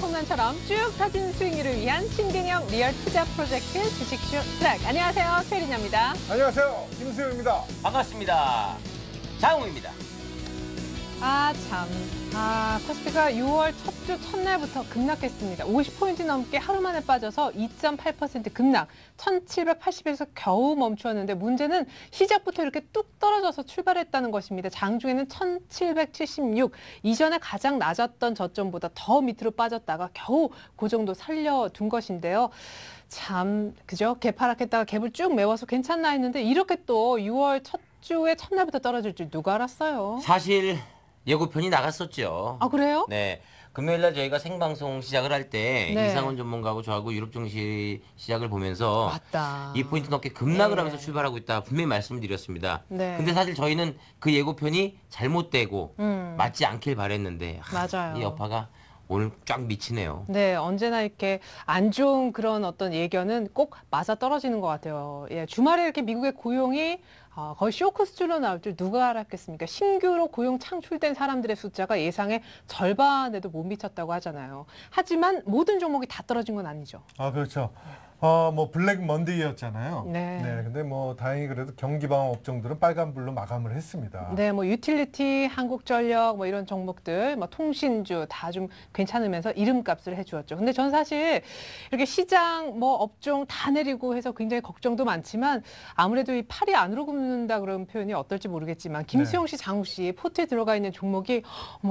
홈런처럼 쭉 터진 수익률을 위한 신개념 리얼 투자 프로젝트 주식쇼 스트라이크. 안녕하세요, 최리나입니다. 안녕하세요, 김수영입니다. 반갑습니다. 장웅입니다. 코스피가 6월 첫 주 첫날부터 급락했습니다. 50포인트 넘게 하루 만에 빠져서 2.8% 급락, 1780에서 겨우 멈추었는데 문제는 시작부터 이렇게 뚝 떨어져서 출발했다는 것입니다. 장중에는 1776, 이전에 가장 낮았던 저점보다 더 밑으로 빠졌다가 겨우 그 정도 살려둔 것인데요. 그죠? 개파락했다가 갭을 쭉 메워서 괜찮나 했는데 이렇게 또 6월 첫 주에 첫날부터 떨어질 줄 누가 알았어요? 사실 예고편이 나갔었죠. 아, 그래요? 네. 금요일날 저희가 생방송 시작을 할 때 네. 이상훈 전문가하고 저하고 유럽 증시 시작을 보면서 맞다. 2포인트 넘게 급락을 네. 하면서 출발하고 있다 분명히 말씀드렸습니다. 네. 근데 사실 저희는 그 예고편이 잘못되고 맞지 않길 바랬는데 맞아요. 이 여파가 오늘 쫙 미치네요. 네, 언제나 이렇게 안 좋은 그런 어떤 예견은 꼭 맞아 떨어지는 것 같아요. 예, 주말에 이렇게 미국의 고용이 거의 쇼크 수준으로 나올 줄 누가 알았겠습니까? 신규로 고용 창출된 사람들의 숫자가 예상의 절반에도 못 미쳤다고 하잖아요. 하지만 모든 종목이 다 떨어진 건 아니죠. 아, 그렇죠. 블랙 먼데이였잖아요. 네. 근데 다행히 그래도 경기방어 업종들은 빨간불로 마감을 했습니다. 네, 유틸리티, 한국전력, 이런 종목들, 통신주 다 좀 괜찮으면서 이름값을 해주었죠. 근데 전 사실 이렇게 시장, 업종 다 내리고 해서 굉장히 걱정도 많지만 아무래도 이 팔이 안으로 굽는다 그런 표현이 어떨지 모르겠지만 김수영 씨, 장우 씨 포트에 들어가 있는 종목이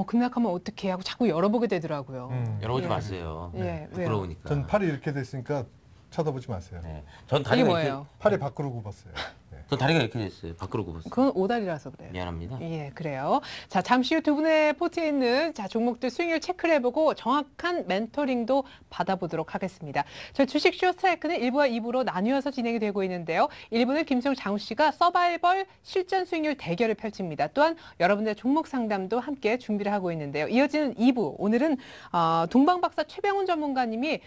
급락하면 어떡해 하고 자꾸 열어보게 되더라고요. 열어보지 예. 마세요. 예, 부끄러우니까. 전 팔이 이렇게 됐으니까 쳐다보지 마세요. 네. 전 이게 다리가 뭐예요? 팔이 밖으로 굽었어요. 네. 전 다리가 이렇게 됐어요. 밖으로 굽었어요. 그건 오다리라서 그래요. 미안합니다. 예, 그래요. 자, 잠시 후 두 분의 포트에 있는 종목들 수익률 체크를 해보고 정확한 멘토링도 받아보도록 하겠습니다. 저희 주식쇼 스트라이크는 1부와 2부로 나뉘어서 진행이 되고 있는데요. 1부는 김수영, 장우 씨가 서바이벌 실전 수익률 대결을 펼칩니다. 또한 여러분들의 종목 상담도 함께 준비를 하고 있는데요. 이어지는 2부, 오늘은 동방박사 최병훈 전문가님이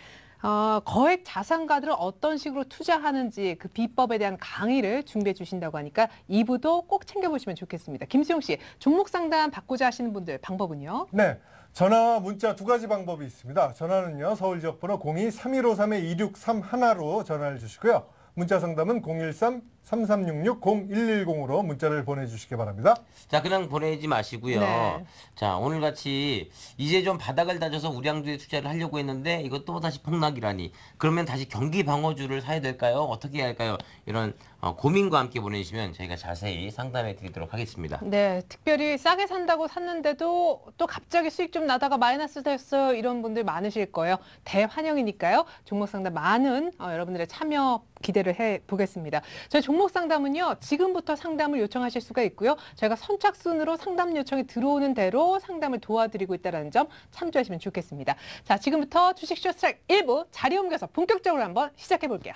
거액 자산가들을 어떤 식으로 투자하는지 그 비법에 대한 강의를 준비해 주신다고 하니까 2부도 꼭 챙겨보시면 좋겠습니다. 김수용 씨, 종목 상담 받고자 하시는 분들 방법은요? 네, 전화와 문자 두 가지 방법이 있습니다. 전화는요, 서울 지역번호 02-3153-2631로 전화를 주시고요. 문자 상담은 013-3366-0110으로 문자를 보내주시기 바랍니다. 자, 그냥 보내지 마시고요. 네. 자, 오늘같이 이제 좀 바닥을 다져서 우량주에 투자를 하려고 했는데 이것도 다시 폭락이라니. 그러면 다시 경기 방어주를 사야 될까요? 어떻게 해야 할까요? 이런 고민과 함께 보내주시면 저희가 자세히 상담해 드리도록 하겠습니다. 네, 특별히 싸게 산다고 샀는데도 또 갑자기 수익 좀 나다가 마이너스 됐어요. 이런 분들 많으실 거예요. 대환영이니까요. 종목 상담 많은 여러분들의 참여 기대를 해보겠습니다. 저희 종목 상담은요, 지금부터 상담을 요청하실 수가 있고요. 저희가 선착순으로 상담 요청이 들어오는 대로 상담을 도와드리고 있다는 점 참조하시면 좋겠습니다. 자, 지금부터 주식쇼 스트라이크 1부 자리 옮겨서 본격적으로 한번 시작해 볼게요.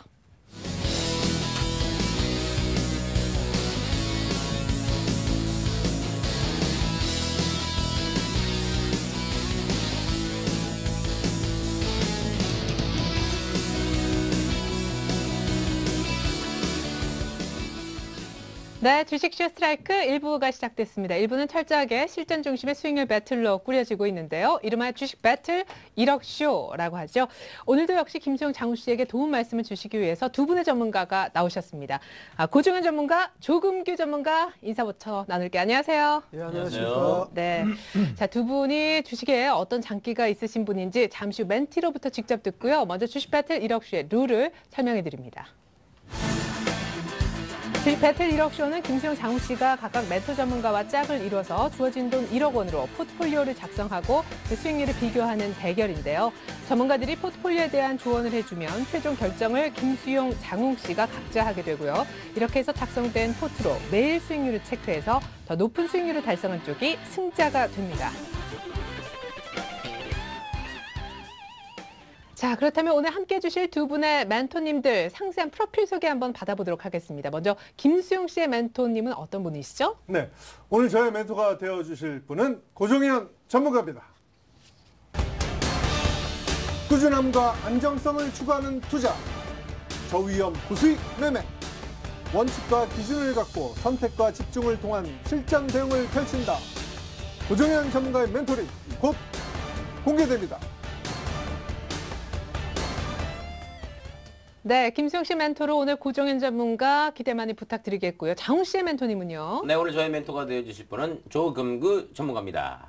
네, 주식쇼 스트라이크 1부가 시작됐습니다. 1부는 철저하게 실전 중심의 수익률 배틀로 꾸려지고 있는데요. 이름하여 주식 배틀 1억쇼라고 하죠. 오늘도 역시 김수영, 장우 씨에게 도움 말씀을 주시기 위해서 두 분의 전문가가 나오셨습니다. 고종현 전문가, 조금규 전문가 인사부터 나눌게요. 안녕하세요. 예, 안녕하세요. 네, 자, 두 분이 주식에 어떤 장기가 있으신 분인지 잠시 후 멘티로부터 직접 듣고요. 먼저 주식 배틀 1억쇼의 룰을 설명해 드립니다. 주식 배틀 1억쇼는 김수영, 장우 씨가 각각 멘토 전문가와 짝을 이뤄서 주어진 돈 1억 원으로 포트폴리오를 작성하고 그 수익률을 비교하는 대결인데요. 전문가들이 포트폴리오에 대한 조언을 해주면 최종 결정을 김수영, 장우 씨가 각자 하게 되고요. 이렇게 해서 작성된 포트로 매일 수익률을 체크해서 더 높은 수익률을 달성한 쪽이 승자가 됩니다. 자, 그렇다면 오늘 함께해 주실 두 분의 멘토님들 상세한 프로필 소개 한번 받아보도록 하겠습니다. 먼저 김수용 씨의 멘토님은 어떤 분이시죠? 네, 오늘 저의 멘토가 되어주실 분은 고종현 전문가입니다. 꾸준함과 안정성을 추구하는 투자, 저위험 고수익 매매, 원칙과 기준을 갖고 선택과 집중을 통한 실전 대응을 펼친다. 고종현 전문가의 멘토링 곧 공개됩니다. 네, 김수영 씨 멘토로 오늘 고정현 전문가 기대 많이 부탁드리겠고요. 장훈 씨의 멘토님은요? 네, 오늘 저의 멘토가 되어주실 분은 조금구 전문가입니다.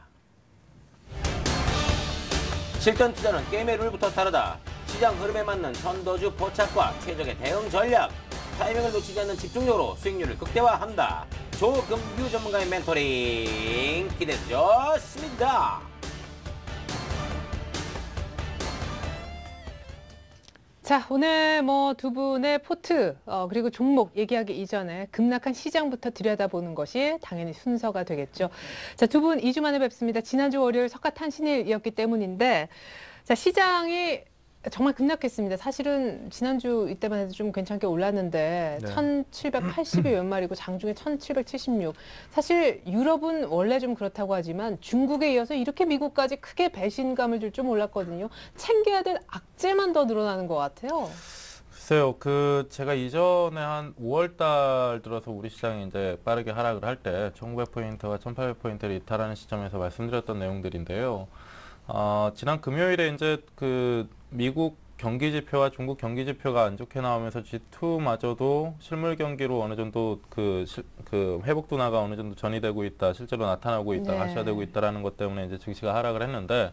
실전 투자는 게임의 룰부터 다르다. 시장 흐름에 맞는 선도주 포착과 최적의 대응 전략, 타이밍을 놓치지 않는 집중력으로 수익률을 극대화한다. 조금규 전문가의 멘토링 기대해 주셨습니다. 자, 오늘 뭐 두 분의 포트, 그리고 종목 얘기하기 이전에 급락한 시장부터 들여다보는 것이 당연히 순서가 되겠죠. 자, 두 분 2주 만에 뵙습니다. 지난주 월요일 석가탄신일이었기 때문인데, 자, 시장이 정말 급락했습니다. 사실은 지난주 이때만 해도 좀 괜찮게 올랐는데 네. 1780이 웬말이고 장중에 1776. 사실 유럽은 원래 좀 그렇다고 하지만 중국에 이어서 이렇게 미국까지 크게 배신감을 줄 줄 몰랐거든요. 챙겨야 될 악재만 더 늘어나는 것 같아요. 글쎄요, 제가 이전에 한 5월 달 들어서 우리 시장이 이제 빠르게 하락을 할 때 1900포인트와 1800포인트를 이탈하는 시점에서 말씀드렸던 내용들인데요. 지난 금요일에 이제 미국 경기 지표와 중국 경기 지표가 안 좋게 나오면서 G2마저도 실물 경기로 어느 정도 회복 둔화가 어느 정도 전이되고 있다, 실제로 나타나고 있다, 네. 가시화되고 있다라는 것 때문에 이제 증시가 하락을 했는데,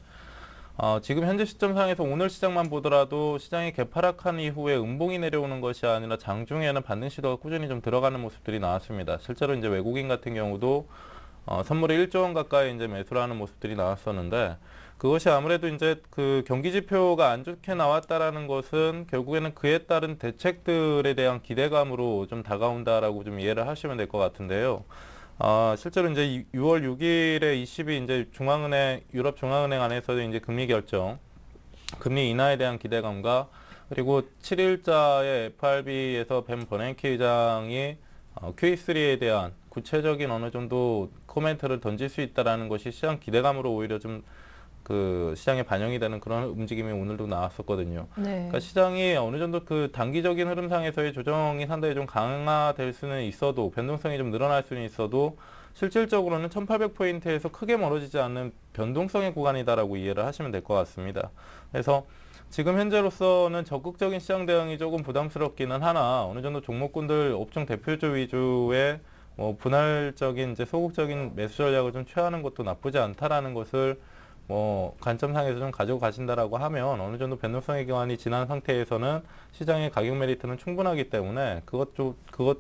지금 현재 시점상에서 오늘 시장만 보더라도 시장이 개파락한 이후에 음봉이 내려오는 것이 아니라 장중에는 반등 시도가 꾸준히 좀 들어가는 모습들이 나왔습니다. 실제로 이제 외국인 같은 경우도 선물에 1조 원 가까이 이제 매수를 하는 모습들이 나왔었는데, 그것이 아무래도 이제 경기 지표가 안 좋게 나왔다라는 것은 결국에는 그에 따른 대책들에 대한 기대감으로 좀 다가온다라고 좀 이해를 하시면 될 것 같은데요. 실제로 이제 6월 6일에 ECB 이제 유럽 중앙은행 안에서도 이제 금리 결정, 금리 인하에 대한 기대감과 그리고 7일자에 FRB에서 벤 버냉키 의장이 Q3에 대한 구체적인 어느 정도 코멘트를 던질 수 있다라는 것이 시장 기대감으로 오히려 좀 시장에 반영이 되는 그런 움직임이 오늘도 나왔었거든요. 네. 그러니까 시장이 어느 정도 단기적인 흐름상에서의 조정이 상당히 좀 강화될 수는 있어도, 변동성이 좀 늘어날 수는 있어도 실질적으로는 1800포인트에서 크게 멀어지지 않는 변동성의 구간이다라고 이해를 하시면 될 것 같습니다. 그래서 지금 현재로서는 적극적인 시장 대응이 조금 부담스럽기는 하나, 어느 정도 종목군들 업종 대표주 위주의 분할적인 이제 소극적인 매수 전략을 좀 취하는 것도 나쁘지 않다라는 것을 관점상에서 좀 가지고 가신다라고 하면 어느 정도 변동성의 기간이 지난 상태에서는 시장의 가격 메리트는 충분하기 때문에 그것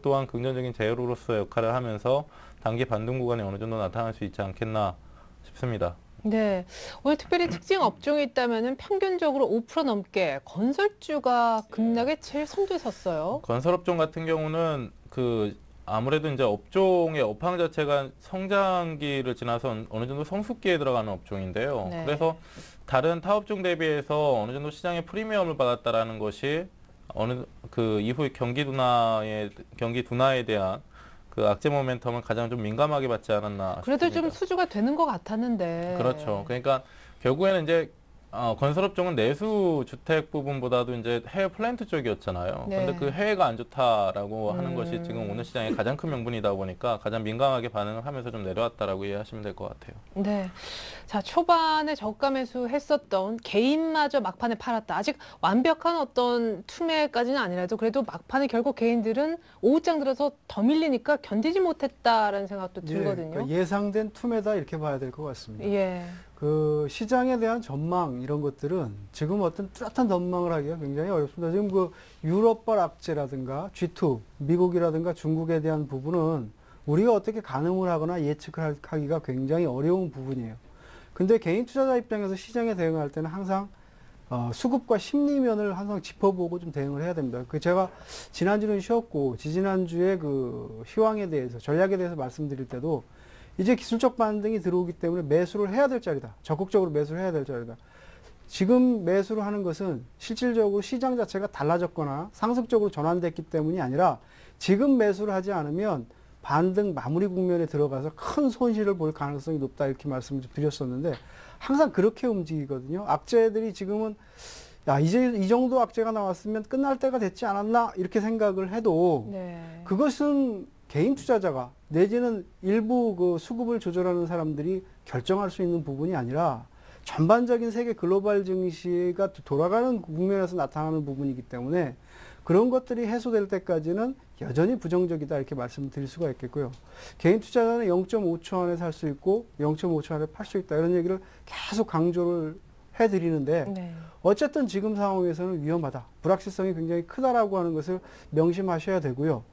또한 긍정적인 제어로서 역할을 하면서 단기 반등 구간이 어느 정도 나타날 수 있지 않겠나 싶습니다. 네. 오늘 특별히 특징 업종이 있다면은 평균적으로 5% 넘게 건설주가 급락에 제일 선두에 섰어요. 건설업종 같은 경우는 아무래도 이제 업종의 업황 자체가 성장기를 지나서 어느 정도 성숙기에 들어가는 업종인데요. 네. 그래서 다른 타업종 대비해서 어느 정도 시장의 프리미엄을 받았다라는 것이 이후에 경기 둔화에 대한 악재 모멘텀을 가장 좀 민감하게 받지 않았나 그래도 싶습니다. 좀 수주가 되는 것 같았는데. 그렇죠. 그러니까 결국에는 이제 건설업종은 내수 주택 부분보다도 이제 해외 플랜트 쪽이었잖아요. 네. 근데 그 해외가 안 좋다라고 하는 것이 지금 오늘 시장의 가장 큰 명분이다 보니까 가장 민감하게 반응을 하면서 좀 내려왔다라고 이해하시면 될 것 같아요. 네. 자, 초반에 저가 매수했었던 개인마저 막판에 팔았다. 아직 완벽한 어떤 투매까지는 아니라도 그래도 막판에 결국 개인들은 오후장 들어서 더 밀리니까 견디지 못했다라는 생각도 들거든요. 그러니까 예상된 투매다 이렇게 봐야 될 것 같습니다. 예. 시장에 대한 전망 이런 것들은 지금 어떤 뚜렷한 전망을 하기가 굉장히 어렵습니다. 지금 유럽발 악재라든가 G2, 미국이라든가 중국에 대한 부분은 우리가 어떻게 가늠을 하거나 예측을 하기가 굉장히 어려운 부분이에요. 근데 개인 투자자 입장에서 시장에 대응할 때는 항상 수급과 심리면을 항상 짚어보고 좀 대응을 해야 됩니다. 제가 지난주는 쉬었고 지지난주에 희망에 대해서 전략에 대해서 말씀드릴 때도 이제 기술적 반등이 들어오기 때문에 매수를 해야 될 자리다. 적극적으로 매수를 해야 될 자리다. 지금 매수를 하는 것은 실질적으로 시장 자체가 달라졌거나 상승적으로 전환됐기 때문이 아니라 지금 매수를 하지 않으면 반등 마무리 국면에 들어가서 큰 손실을 볼 가능성이 높다 이렇게 말씀을 드렸었는데 항상 그렇게 움직이거든요. 악재들이 지금은 이제 이 정도 악재가 나왔으면 끝날 때가 됐지 않았나 이렇게 생각을 해도 네. 그것은 개인 투자자가 내지는 일부 수급을 조절하는 사람들이 결정할 수 있는 부분이 아니라 전반적인 세계 글로벌 증시가 돌아가는 국면에서 나타나는 부분이기 때문에 그런 것들이 해소될 때까지는 여전히 부정적이다 이렇게 말씀드릴 수가 있겠고요. 개인 투자자는 0.5초 안에 살 수 있고 0.5초 안에 팔 수 있다 이런 얘기를 계속 강조를 해드리는데 네. 어쨌든 지금 상황에서는 위험하다. 불확실성이 굉장히 크다라고 하는 것을 명심하셔야 되고요.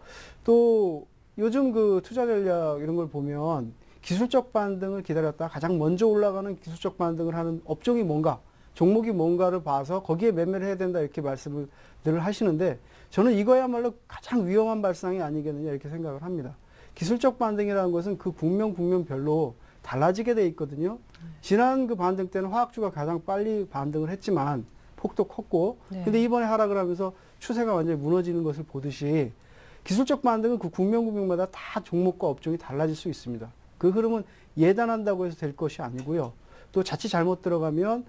또 요즘 그 투자 전략 이런 걸 보면 기술적 반등을 기다렸다 가장 먼저 올라가는 기술적 반등을 하는 업종이 뭔가 종목이 뭔가를 봐서 거기에 매매를 해야 된다 이렇게 말씀을 늘 하시는데 저는 이거야말로 가장 위험한 발상이 아니겠느냐 이렇게 생각을 합니다. 기술적 반등이라는 것은 그 국면별로 달라지게 돼 있거든요. 지난 그 반등 때는 화학주가 가장 빨리 반등을 했지만 폭도 컸고 네. 근데 이번에 하락을 하면서 추세가 완전히 무너지는 것을 보듯이 기술적 반등은 그 국면마다 다 종목과 업종이 달라질 수 있습니다. 그 흐름은 예단한다고 해서 될 것이 아니고요. 또 자칫 잘못 들어가면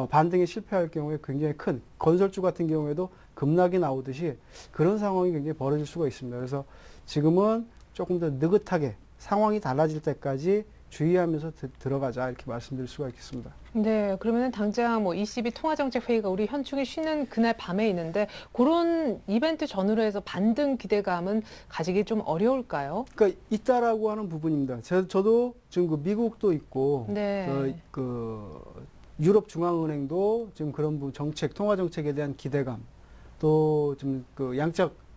반등에 실패할 경우에 굉장히 큰 건설주 같은 경우에도 급락이 나오듯이 그런 상황이 굉장히 벌어질 수가 있습니다. 그래서 지금은 조금 더 느긋하게 상황이 달라질 때까지 주의하면서 들어가자 이렇게 말씀드릴 수가 있겠습니다. 네, 그러면은 당장 뭐 ECB 통화정책회의가 우리 현충일 쉬는 그날 밤에 있는데 그런 이벤트 전후로 해서 반등 기대감은 가지기 좀 어려울까요? 그러니까 있다라고 하는 부분입니다. 저도 지금 그 미국도 있고 네. 그 유럽 중앙은행도 지금 그런 정책, 통화 정책에 대한 기대감, 또 좀 그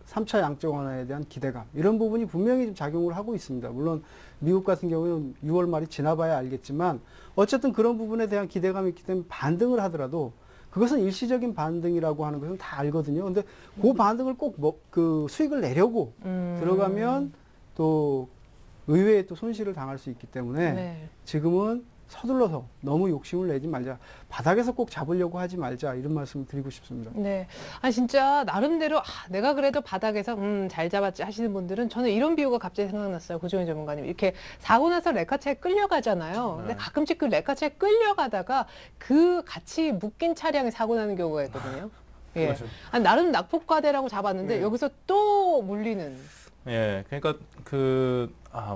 3차 양적 완화에 대한 기대감 이런 부분이 분명히 좀 작용을 하고 있습니다. 물론 미국 같은 경우는 6월 말이 지나봐야 알겠지만 어쨌든 그런 부분에 대한 기대감이 있기 때문에 반등을 하더라도 그것은 일시적인 반등이라고 하는 것은 다 알거든요. 근데 그 반등을 꼭 그 수익을 내려고 들어가면 또 의외의 또 손실을 당할 수 있기 때문에 네. 지금은 서둘러서 너무 욕심을 내지 말자. 바닥에서 꼭 잡으려고 하지 말자. 이런 말씀을 드리고 싶습니다. 네. 아, 진짜, 나름대로, 내가 그래도 바닥에서, 잘 잡았지 하시는 분들은 저는 이런 비유가 갑자기 생각났어요. 고종현 전문가님. 이렇게 사고 나서 레카차에 끌려가잖아요. 근데 네. 가끔씩 그 레카차에 끌려가다가 그 같이 묶인 차량이 사고 나는 경우가 있거든요. 예. 그렇죠. 나름 낙폭과대라고 잡았는데 네. 여기서 또 물리는. 예, 그러니까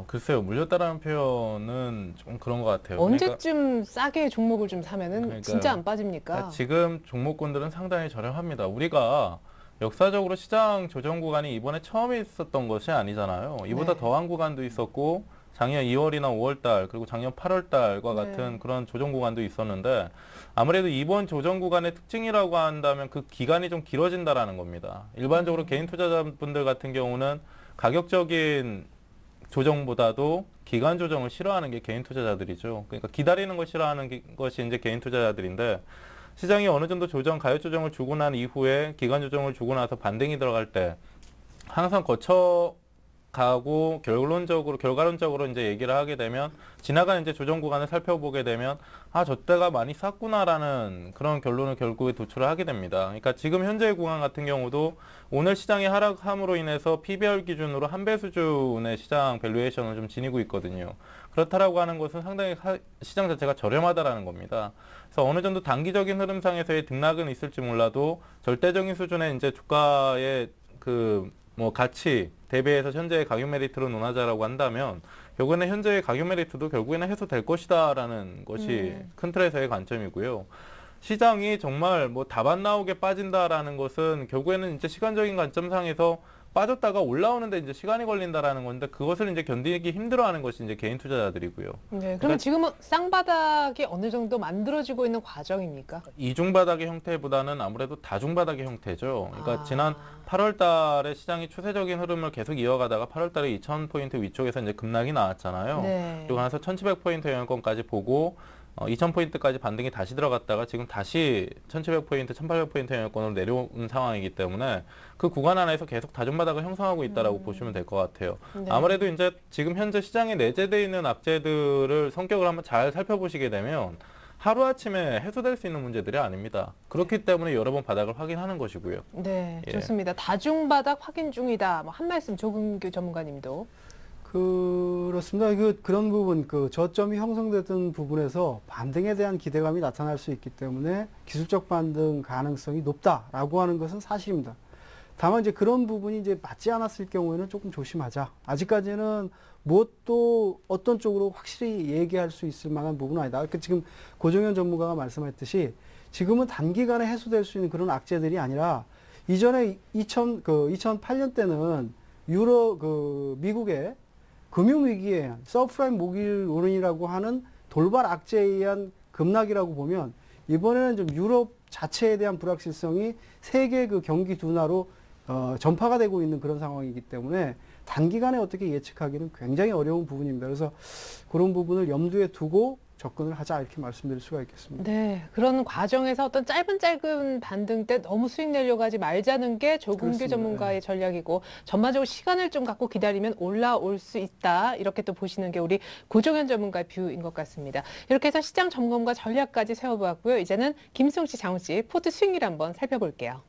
글쎄요, 물렸다라는 표현은 좀 그런 것 같아요. 언제쯤 싸게 종목을 좀 사면은 그러니까요. 진짜 안 빠집니까? 그러니까 지금 종목군들은 상당히 저렴합니다. 우리가 역사적으로 시장 조정 구간이 이번에 처음 있었던 것이 아니잖아요. 이보다 네. 더한 구간도 있었고 작년 2월이나 5월달 그리고 작년 8월달과 네. 같은 그런 조정 구간도 있었는데 아무래도 이번 조정 구간의 특징이라고 한다면 그 기간이 좀 길어진다라는 겁니다. 일반적으로 개인 투자자분들 같은 경우는 가격적인 조정보다도 기간 조정을 싫어하는 게 개인 투자자들이죠. 그러니까 기다리는 걸 싫어하는 것이 이제 개인 투자자들인데 시장이 어느 정도 가격 조정을 주고 난 이후에 기간 조정을 주고 나서 반등이 들어갈 때 항상 거쳐가고 결과론적으로 이제 얘기를 하게 되면 지나가는 이제 조정 구간을 살펴보게 되면 저때가 많이 쌌구나라는 그런 결론을 결국에 도출을 하게 됩니다. 그러니까 지금 현재의 구간 같은 경우도 오늘 시장이 하락함으로 인해서 PBR 기준으로 한 배 수준의 시장 밸류에이션을 좀 지니고 있거든요. 그렇다라고 하는 것은 상당히 시장 자체가 저렴하다라는 겁니다. 그래서 어느 정도 단기적인 흐름상에서의 등락은 있을지 몰라도 절대적인 수준의 이제 주가의 가치 대비해서 현재의 가격 메리트로 논하자라고 한다면 결국에는 현재의 가격 메리트도 결국에는 해소될 것이다라는 것이 큰 틀에서의 관점이고요. 시장이 정말 답 안 나오게 빠진다라는 것은 결국에는 이제 시간적인 관점상에서 빠졌다가 올라오는데 이제 시간이 걸린다라는 건데 그것을 이제 견디기 힘들어하는 것이 이제 개인 투자자들이고요. 네, 그러면 지금은 쌍바닥이 어느 정도 만들어지고 있는 과정입니까? 이중바닥의 형태보다는 아무래도 다중바닥의 형태죠. 그러니까 지난 8월 달에 시장이 추세적인 흐름을 계속 이어가다가 8월 달에 2000포인트 위쪽에서 이제 급락이 나왔잖아요. 네. 그리고 나서 1700포인트 영역권까지 보고 2000포인트까지 반등이 다시 들어갔다가 지금 다시 1700포인트, 1800포인트 영역권으로 내려온 상황이기 때문에 그 구간 안에서 계속 다중바닥을 형성하고 있다라고 보시면 될 것 같아요. 네. 아무래도 이제 지금 현재 시장에 내재되어 있는 악재들을 성격을 한번 잘 살펴보시게 되면 하루아침에 해소될 수 있는 문제들이 아닙니다. 그렇기 때문에 여러 번 바닥을 확인하는 것이고요. 네, 예. 좋습니다. 다중바닥 확인 중이다. 한 말씀 조금규 전문가님도. 그렇습니다. 그런 부분, 저점이 형성됐던 부분에서 반등에 대한 기대감이 나타날 수 있기 때문에 기술적 반등 가능성이 높다라고 하는 것은 사실입니다. 다만 이제 그런 부분이 이제 맞지 않았을 경우에는 조금 조심하자. 아직까지는 무엇도 어떤 쪽으로 확실히 얘기할 수 있을 만한 부분은 아니다. 지금 고종현 전문가가 말씀했듯이 지금은 단기간에 해소될 수 있는 그런 악재들이 아니라 이전에 2008년 때는 미국의 금융위기에 서프라임 모길 로렌이라고 하는 돌발 악재에 의한 급락이라고 보면 이번에는 좀 유럽 자체에 대한 불확실성이 세계 그 경기 둔화로 전파가 되고 있는 그런 상황이기 때문에 단기간에 어떻게 예측하기는 굉장히 어려운 부분입니다. 그래서 그런 부분을 염두에 두고 접근을 하자 이렇게 말씀드릴 수가 있겠습니다. 네, 그런 과정에서 어떤 짧은 반등 때 너무 수익 내려고 하지 말자는 게 조금규 그렇습니다. 전문가의 전략이고 전반적으로 시간을 좀 갖고 기다리면 올라올 수 있다. 이렇게 또 보시는 게 우리 고종현 전문가의 뷰인 것 같습니다. 이렇게 해서 시장 점검과 전략까지 세워보았고요. 이제는 김수영 씨, 장훈 씨 포트 수익률 한번 살펴볼게요.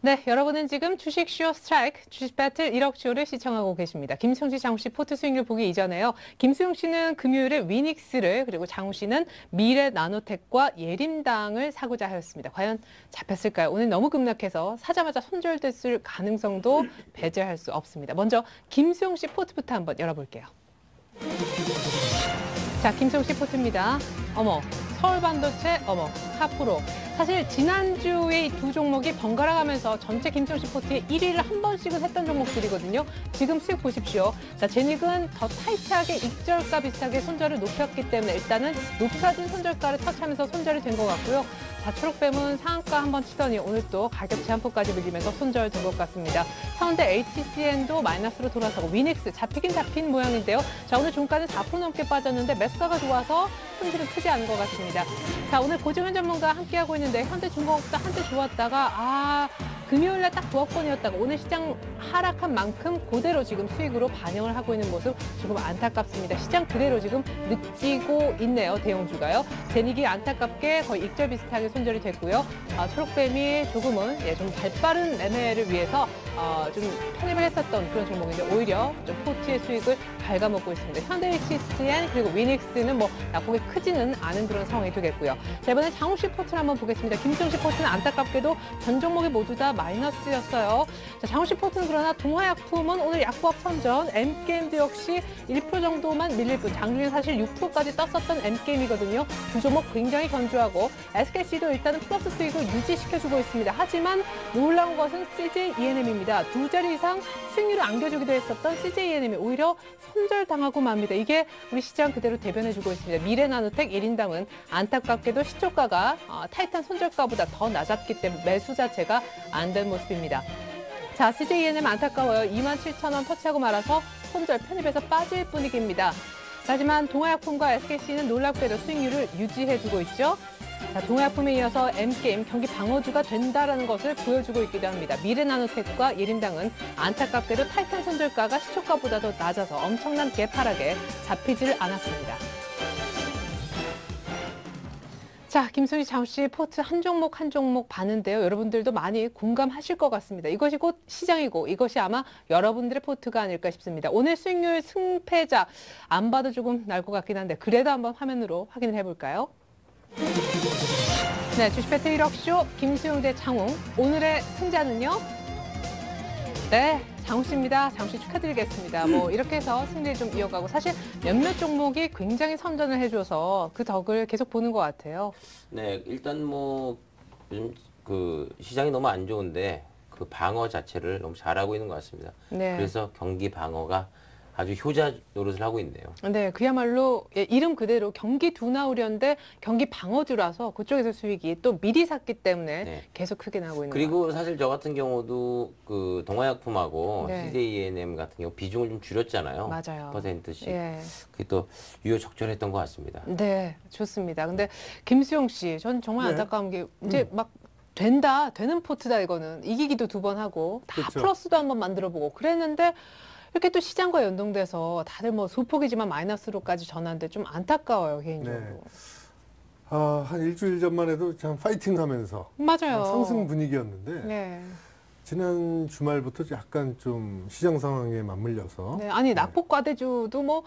네, 여러분은 지금 주식쇼 스트라이크, 주식 배틀 1억 쇼를 시청하고 계십니다. 김수영 씨, 장훈 씨 포트 수익률 보기 이전에요. 김수영 씨는 금요일에 위닉스를 그리고 장훈 씨는 미래 나노텍과 예림당을 사고자 하였습니다. 과연 잡혔을까요? 오늘 너무 급락해서 사자마자 손절됐을 가능성도 배제할 수 없습니다. 먼저 김수영 씨 포트부터 한번 열어볼게요. 자, 김수영 씨 포트입니다. 어머, 서울반도체, 어머, 카프로. 사실 지난주에 이 두 종목이 번갈아 가면서 전체 김수영 씨 포트에 1위를 한 번씩은 했던 종목들이거든요. 지금 수익 보십시오. 자, 제닉은 더 타이트하게 익절가 비슷하게 손절을 높였기 때문에 일단은 높아진 손절가를 터치하면서 손절이 된 것 같고요. 자, 초록뱀은 상한가 한번 치더니 오늘 또 가격 제한폭까지 밀리면서 손절된 것 같습니다. 현대 HCN도 마이너스로 돌아서고 위닉스 잡히긴 잡힌 모양인데요. 자, 오늘 종가는 4% 넘게 빠졌는데 매수가가 좋아서 손실은 크지 않은 것 같습니다. 자, 오늘 고종현 전문가 함께하고 있는데 현대중공업도 한때 좋았다가 금요일날 딱 부업권이었다가 오늘 시장 하락한 만큼 그대로 지금 수익으로 반영을 하고 있는 모습 조금 안타깝습니다. 시장 그대로 지금 느끼고 있네요. 대형주가요. 제닉이 안타깝게 거의 익절 비슷하게 손절이 됐고요. 초록뱀이 조금은 좀 발빠른 매매를 위해서 좀 편입을 했었던 그런 종목인데 오히려 좀 포트의 수익을 갉아먹고 있습니다. 현대 HCN 그리고 위닉스는 뭐 낙폭이 크지는 않은 그런 상황이 되겠고요. 자, 이번엔 장훈 씨 포트를 한번 보겠습니다. 김수영 씨 포트는 안타깝게도 전 종목이 모두 다 마이너스였어요. 자, 장훈 씨 포트는 그러나 동화약품은 오늘 약보합 선전, M게임도 역시 1% 정도만 밀릴 뿐 장중에 사실 6%까지 떴었던 M게임이거든요. 두 종목 굉장히 견조하고 SKC도 일단은 플러스 수익을 유지시켜주고 있습니다. 하지만 놀라운 것은 CJ-ENM입니다. 두 자리 이상 수익률을 안겨주기도 했었던 CJ-ENM이 오히려 손절당하고 맙니다. 이게 우리 시장 그대로 대변해주고 있습니다. 미래나노텍 1인당은 안타깝게도 시초가가 타이탄 손절가보다 더 낮았기 때문에 매수 자체가 안 된 모습입니다. 자, CJ-ENM 안타까워요. 27,000원 터치하고 말아서 손절 편입에서 빠질 분위기입니다. 하지만 동화약품과 SKC는 놀랍게도 수익률을 유지해주고 있죠. 자, 동화약품에 이어서 M게임 경기 방어주가 된다라는 것을 보여주고 있기도 합니다. 미래나노텍과 예림당은 안타깝게도 타이탄 손절가가 시초가보다 더 낮아서 엄청난 개파락에 잡히질 않았습니다. 자, 김수희, 장훈 씨 포트 한 종목 한 종목 봤는데요. 여러분들도 많이 공감하실 것 같습니다. 이것이 곧 시장이고 이것이 아마 여러분들의 포트가 아닐까 싶습니다. 오늘 수익률 승패자 안 봐도 조금 날 것 같긴 한데 그래도 한번 화면으로 확인을 해볼까요? 네, 주식 배틀 1억쇼 김수용 대 장훈. 오늘의 승자는요? 네, 장훈 씨입니다. 장훈 씨 축하드리겠습니다. 뭐 이렇게 해서 승리를 좀 이어가고 사실 몇몇 종목이 굉장히 선전을 해줘서 그 덕을 계속 보는 것 같아요. 네, 일단 뭐 요즘 그 시장이 너무 안 좋은데 그 방어 자체를 너무 잘하고 있는 것 같습니다. 네. 그래서 경기 방어가 아주 효자 노릇을 하고 있네요. 네, 그야말로 이름 그대로 경기 둔화 우려인데 경기 방어주라서 그쪽에서 수익이 또 미리 샀기 때문에 네. 계속 크게 나오고 있는 그리고 거예요. 사실 저 같은 경우도 그 동화약품하고 네. CJ-ENM 같은 경우 비중을 좀 줄였잖아요. 맞아요. 10%씩. 예. 그게 또 유효적절했던 것 같습니다. 네, 좋습니다. 근데 김수용 씨, 전 정말 네. 안타까운 게 이제 막 되는 포트다 이거는 이기기도 2번 하고 다 그렇죠. 플러스도 한번 만들어보고 그랬는데 이렇게 또 시장과 연동돼서 다들 뭐 소폭이지만 마이너스로까지 전환돼 좀 안타까워요 개인적으로. 네. 한 일주일 전만 해도 참 파이팅하면서 맞아요. 상승 분위기였는데 네. 지난 주말부터 약간 좀 시장 상황에 맞물려서 네, 아니 낙폭과대주도 뭐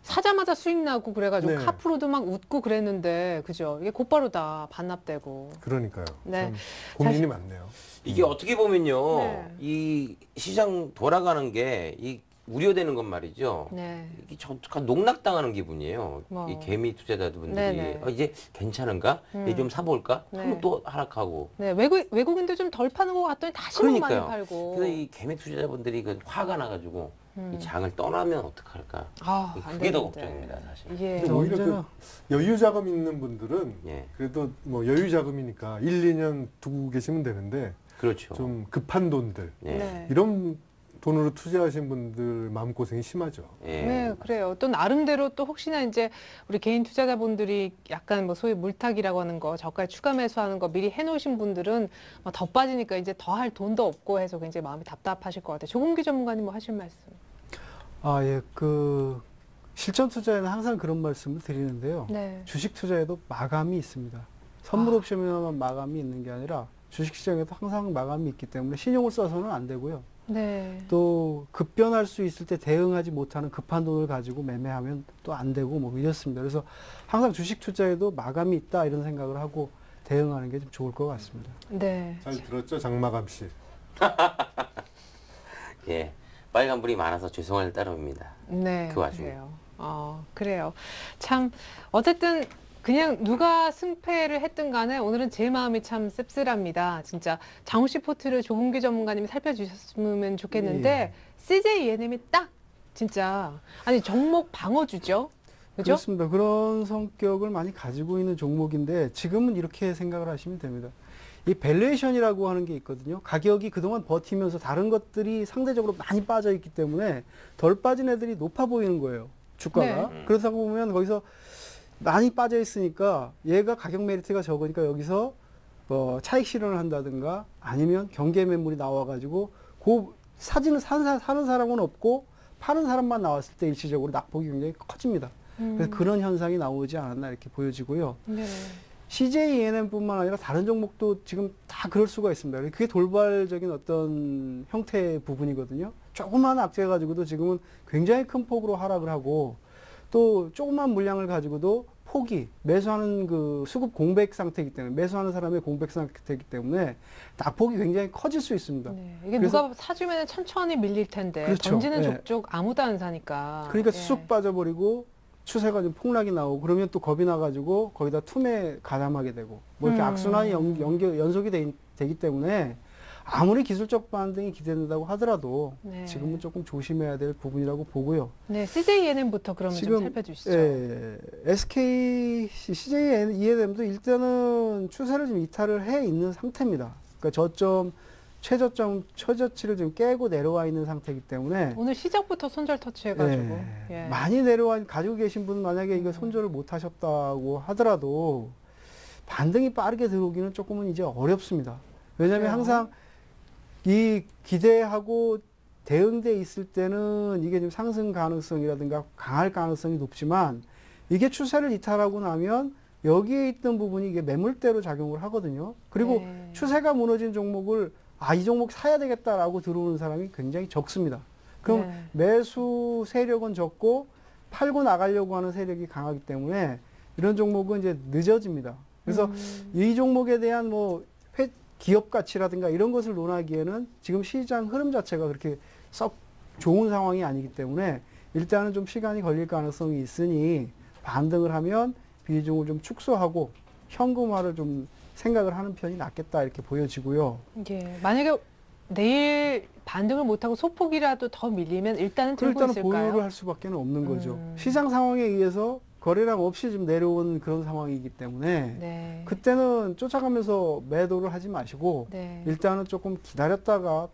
사자마자 수익 나고 그래가지고 네. 카프로도 막 웃고 그랬는데 그죠? 이게 곧바로 다 반납되고. 그러니까요. 네. 참 고민이 많네요. 이게 어떻게 보면요, 네. 이 시장 돌아가는 게 이 우려되는 건 말이죠. 네. 이게 잠깐 농락당하는 기분이에요. 뭐. 이 개미 투자자분들이 네네. 이제 괜찮은가? 이제 좀 사볼까? 네. 하면 또 하락하고. 네, 외국인도 좀 덜 파는 것 같더니 다시 뭐 많이 그러니까요. 팔고. 그래서 이 개미 투자자분들이 그 화가 나가지고 이 장을 떠나면 어떡할까? 아, 안 그게 더 되는데. 걱정입니다, 사실. 예. 근데 오히려 언제나- 그 여유 자금 있는 분들은 예, 그래도 뭐 여유 자금이니까 1, 2년 두고 계시면 되는데 그렇죠. 좀 급한 돈들 예. 네. 이런 돈으로 투자하신 분들 마음고생이 심하죠. 예. 네, 그래요. 또 나름대로 또 혹시나 이제 우리 개인 투자자분들이 약간 뭐 소위 물타기라고 하는 거, 저가에 추가 매수하는 거 미리 해놓으신 분들은 더 빠지니까 이제 더 할 돈도 없고 해서 굉장히 마음이 답답하실 것 같아요. 조금기 전문가님 뭐 하실 말씀? 예, 실전 투자에는 항상 그런 말씀을 드리는데요. 네. 주식 투자에도 마감이 있습니다. 선물 옵션에만 마감이 있는 게 아니라 주식 시장에도 항상 마감이 있기 때문에 신용을 써서는 안 되고요. 네. 또 급변할 수 있을 때 대응하지 못하는 급한 돈을 가지고 매매하면 또 안 되고 뭐 이렇습니다. 그래서 항상 주식 투자에도 마감이 있다 이런 생각을 하고 대응하는 게 좀 좋을 것 같습니다. 네. 잘 들었죠, 장마감 씨. 예. 빨간불이 많아서 죄송할 따름입니다. 네. 그 와중에. 그래요. 그래요. 참, 어쨌든 그냥 누가 승패를 했든 간에 오늘은 제 마음이 참 씁쓸합니다. 진짜 장우씨 포트를 조금기 전문가님이 살펴주셨으면 좋겠는데 예. CJ ENM이 딱 진짜 아니 종목 방어주죠. 그죠? 그렇습니다. 그런 성격을 많이 가지고 있는 종목인데 지금은 이렇게 생각을 하시면 됩니다. 이 밸류에이션이라고 하는 게 있거든요. 가격이 그동안 버티면서 다른 것들이 상대적으로 많이 빠져 있기 때문에 덜 빠진 애들이 높아 보이는 거예요. 주가가. 네. 그러다 보면 거기서 많이 빠져 있으니까 얘가 가격 메리트가 적으니까 여기서 차익 실현을 한다든가 아니면 경계 매물이 나와가지고 사는 사람은 없고 파는 사람만 나왔을 때 일시적으로 낙폭이 굉장히 커집니다. 그래서 그런 현상이 나오지 않았나 이렇게 보여지고요. 네. CJ ENM뿐만 아니라 다른 종목도 지금 다 그럴 수가 있습니다. 그게 돌발적인 어떤 형태의 부분이거든요. 조그만 악재 가지고도 지금은 굉장히 큰 폭으로 하락을 하고 또 조그만 물량을 가지고도 매수하는 그 수급 공백 상태이기 때문에 매수하는 사람의 공백 상태이기 때문에 낙폭이 굉장히 커질 수 있습니다. 네. 이게 그래서- 누가 사주면 천천히 밀릴 텐데 그렇죠. 던지는 예. 족족 아무도 안 사니까. 그러니까 예. 쑥 빠져버리고 추세가 좀 폭락이 나오고 그러면 또 겁이 나가지고 거기다 투매 가담하게 되고 뭐 이렇게 악순환이 연속이 되기 때문에 아무리 기술적 반등이 기대된다고 하더라도 네. 지금은 조금 조심해야 될 부분이라고 보고요. 네, CJ ENM부터 그러면 좀 지금 살펴주시죠. CJ ENM도 일단은 추세를 좀 이탈을 해 있는 상태입니다. 그러니까 최저치를 좀 깨고 내려와 있는 상태이기 때문에 오늘 시작부터 손절 터치해가지고. 예. 많이 가지고 계신 분 만약에 이거 손절을 못 하셨다고 하더라도 반등이 빠르게 들어오기는 조금은 이제 어렵습니다. 왜냐하면 그래요? 항상 이 기대하고 대응돼 있을 때는 이게 좀 상승 가능성이라든가 강할 가능성이 높지만 이게 추세를 이탈하고 나면 여기에 있던 부분이 이게 매물대로 작용을 하거든요. 그리고 네. 추세가 무너진 종목을 이 종목 사야 되겠다라고 들어오는 사람이 굉장히 적습니다. 그럼 네. 매수 세력은 적고 팔고 나가려고 하는 세력이 강하기 때문에 이런 종목은 이제 늦어집니다. 그래서 이 종목에 대한 기업 가치라든가 이런 것을 논하기에는 지금 시장 흐름 자체가 그렇게 썩 좋은 상황이 아니기 때문에 일단은 좀 시간이 걸릴 가능성이 있으니 반등을 하면 비중을 좀 축소하고 현금화를 좀 생각을 하는 편이 낫겠다 이렇게 보여지고요. 예. 만약에 내일 반등을 못하고 소폭이라도 더 밀리면 일단은 들고 일단은 있을까요? 보유를 할 수밖에 없는 거죠. 음. 시장 상황에 의해서 거래량 없이 좀 내려온 그런 상황이기 때문에 네. 그때는 쫓아가면서 매도를 하지 마시고 네. 일단은 조금 기다렸다가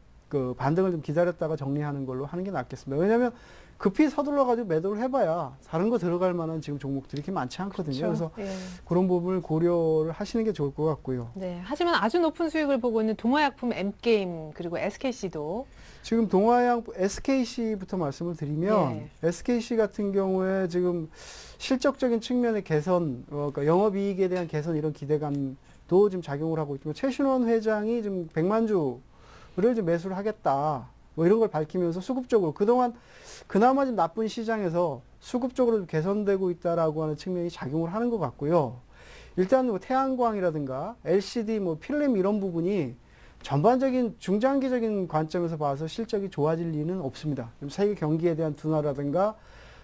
반등을 좀 기다렸다가 정리하는 걸로 하는 게 낫겠습니다. 왜냐하면 급히 서둘러 가지고 매도를 해봐야 다른 거 들어갈 만한 지금 종목들이 이렇게 많지 않거든요. 그렇죠. 그래서 예. 그런 부분을 고려를 하시는 게 좋을 것 같고요. 네. 하지만 아주 높은 수익을 보고 있는 동화약품 M게임 그리고 SKC도 지금 동아양 SKC부터 말씀을 드리면 네. SKC 같은 경우에 지금 실적적인 측면의 개선, 그러니까 영업이익에 대한 개선 이런 기대감도 좀 작용을 하고 있고 최신원 회장이 지금 100만 주를 좀 매수를 하겠다. 뭐 이런 걸 밝히면서 수급적으로 그동안 그나마 좀 나쁜 시장에서 수급적으로 좀 개선되고 있다라고 하는 측면이 작용을 하는 것 같고요. 일단 뭐 태양광이라든가 LCD, 필름 이런 부분이 전반적인 중장기적인 관점에서 봐서 실적이 좋아질 리는 없습니다. 세계 경기에 대한 둔화라든가